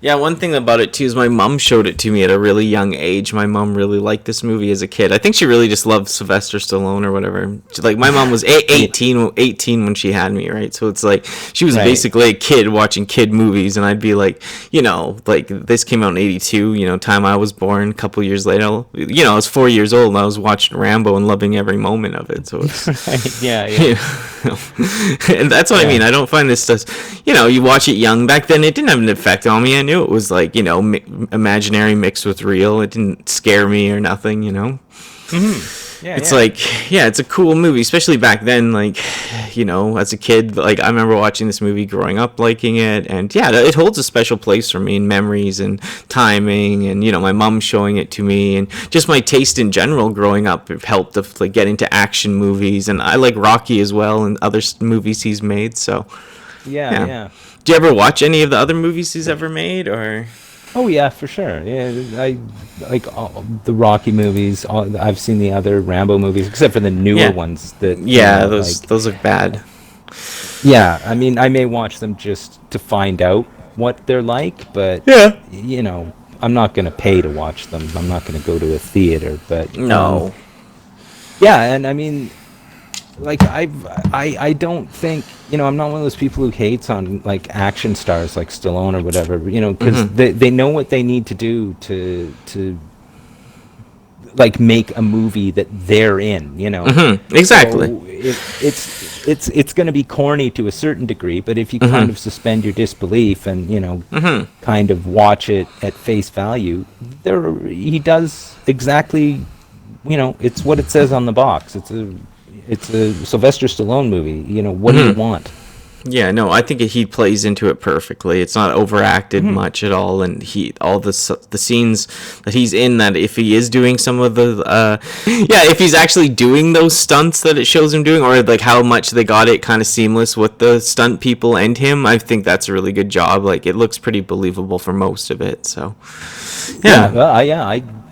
Yeah, one thing about it too is my mom showed it to me at a really young age. My mom really liked this movie as a kid. I think she really just loved Sylvester Stallone or whatever. Like, my mom was 18 when she had me, right? So it's like she was basically a kid watching kid movies, and I'd be like, like, this came out in 82, time I was born. A couple years later, I was 4 years old, and I was watching Rambo and loving every moment of it. So it's Yeah. and that's what I mean. I don't find this stuff, you watch it young. Back then, it didn't have an effect on me. I knew it was like, imaginary mixed with real. It didn't scare me or nothing, Yeah, it's like, yeah, it's a cool movie, especially back then. Like, as a kid, like, I remember watching this movie, growing up, liking it, and yeah, it holds a special place for me in memories and timing, and my mom showing it to me, and just my taste in general growing up. It helped to, like, get into action movies, and I like Rocky as well, and other movies he's made. So Yeah. do you ever watch any of the other movies he's ever made, or? Oh yeah, for sure. Yeah, I like all the Rocky movies. I've seen the other Rambo movies, except for the newer Yeah, ones. That yeah, like those look bad. yeah. I mean, I may watch them just to find out what they're like, but Yeah. I'm not gonna pay to watch them. I'm not gonna go to a theater. But No. yeah, and I mean, like I don't think I'm not one of those people who hates on like action stars like Stallone or whatever, because they know what they need to do to like make a movie that they're in, Exactly. so it's going to be corny to a certain degree, but if you kind of suspend your disbelief and kind of watch it at face value, he does exactly, it's what it says on the box. It's a Sylvester Stallone movie. What do you want? Yeah, no, I think he plays into it perfectly. It's not overacted much at all, and all the scenes that he's in, that if he is doing some of the if he's actually doing those stunts that it shows him doing, or like how much they got it kind of seamless with the stunt people and him, I think that's a really good job. Like, it looks pretty believable for most of it. So Yeah, well,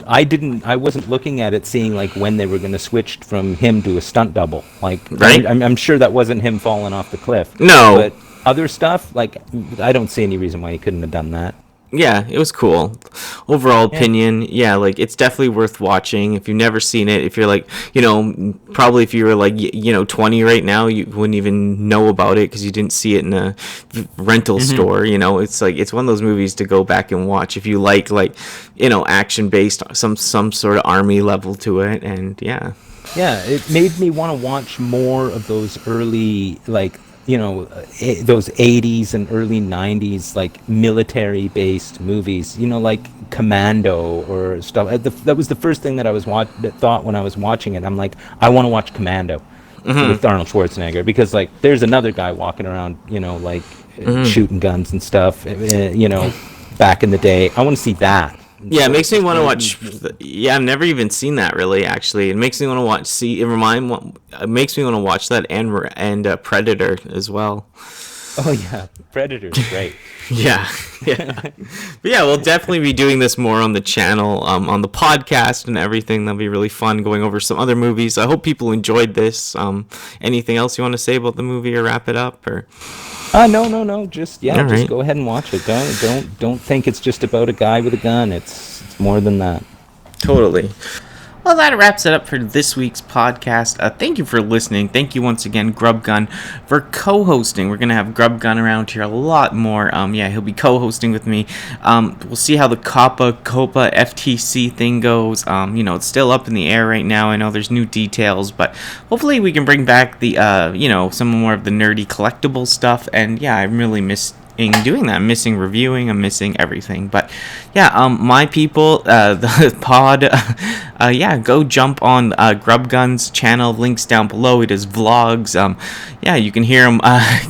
I wasn't looking at it seeing like when they were going to switch from him to a stunt double. Like, Right? I'm sure that wasn't him falling off the cliff. No. But other stuff, like, I don't see any reason why he couldn't have done that. Yeah, it was cool. Overall opinion, yeah, like, it's definitely worth watching. If you've never seen it, if you're like, probably if you were like, 20 right now, you wouldn't even know about it because you didn't see it in a rental store. It's like, it's one of those movies to go back and watch if you like, action based, some sort of army level to it. And yeah. Yeah, it made me want to watch more of those early, like, those 80s and early 90s, like, military-based movies, like Commando or stuff. That was the first thing that I thought when I was watching it. I'm like, I want to watch Commando with Arnold Schwarzenegger, because, like, there's another guy walking around, like, shooting guns and stuff, back in the day. I want to see that. Yeah, it makes me want to watch. Yeah, I've never even seen that, really. Actually, it makes me want to watch. It makes me want to watch that and Predator as well. Oh yeah, Predator's great. Yeah, yeah, but yeah, we'll definitely be doing this more on the channel, on the podcast and everything. That'll be really fun, going over some other movies. I hope people enjoyed this. Anything else you want to say about the movie, or wrap it up, or? No. Just go ahead and watch it. Don't think it's just about a guy with a gun. It's more than that. Totally. Well, that wraps it up for this week's podcast. Thank you for listening. Thank you once again, GrubGun, for co-hosting. We're going to have GrubGun around here a lot more. He'll be co-hosting with me. We'll see how the COPPA, FTC thing goes. It's still up in the air right now. I know there's new details, but hopefully we can bring back the, some more of the nerdy collectible stuff. And yeah, I really miss doing that. I'm missing reviewing. I'm missing everything. But yeah, my people, the pod, go jump on GrubGun's channel. Links down below. He does vlogs. You can hear him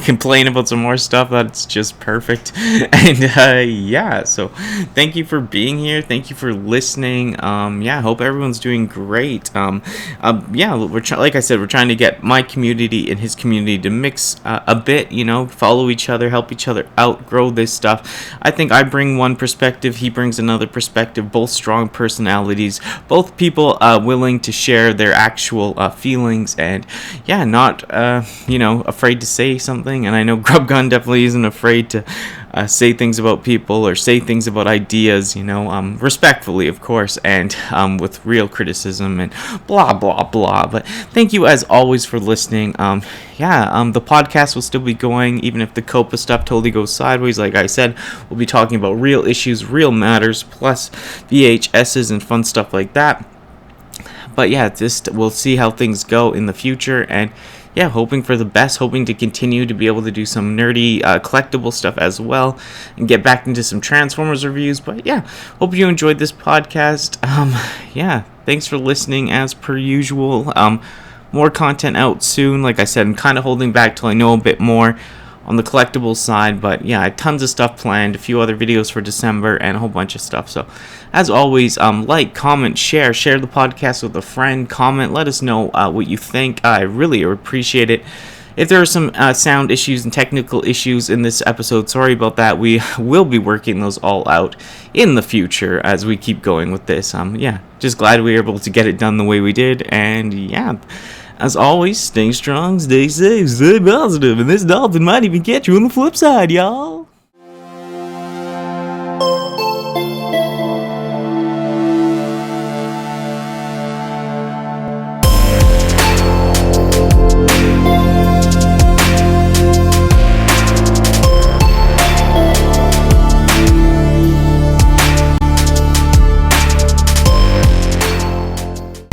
complain about some more stuff. That's just perfect. And so thank you for being here. Thank you for listening. Hope everyone's doing great. Like I said, we're trying to get my community and his community to mix a bit. Follow each other, help each other outgrow this stuff. I think I bring one perspective, he brings another perspective, both strong personalities, both people willing to share their actual feelings, and not afraid to say something. And I know GrubGun definitely isn't afraid to say things about people or say things about ideas, respectfully, of course, and with real criticism and blah, blah, blah. But thank you, as always, for listening. The podcast will still be going, even if the COPPA stuff totally goes sideways. Like I said, we'll be talking about real issues, real matters, plus VHSs and fun stuff like that. But we'll see how things go in the future, and hoping for the best, hoping to continue to be able to do some nerdy collectible stuff as well, and get back into some Transformers reviews. But hope you enjoyed this podcast. Thanks for listening, as per usual. More content out soon. Like I said, I'm kind of holding back till I know a bit more on the collectibles side, but I have tons of stuff planned, a few other videos for December, and a whole bunch of stuff. So as always, like, comment, share the podcast with a friend, comment, let us know what you think. I really appreciate it. if there are some sound issues and technical issues in this episode, sorry about that. We will be working those all out in the future as we keep going with this. Yeah, just glad we were able to get it done the way we did, and yeah, as always, stay strong, stay safe, stay positive, and this dolphin might even catch you on the flip side, y'all.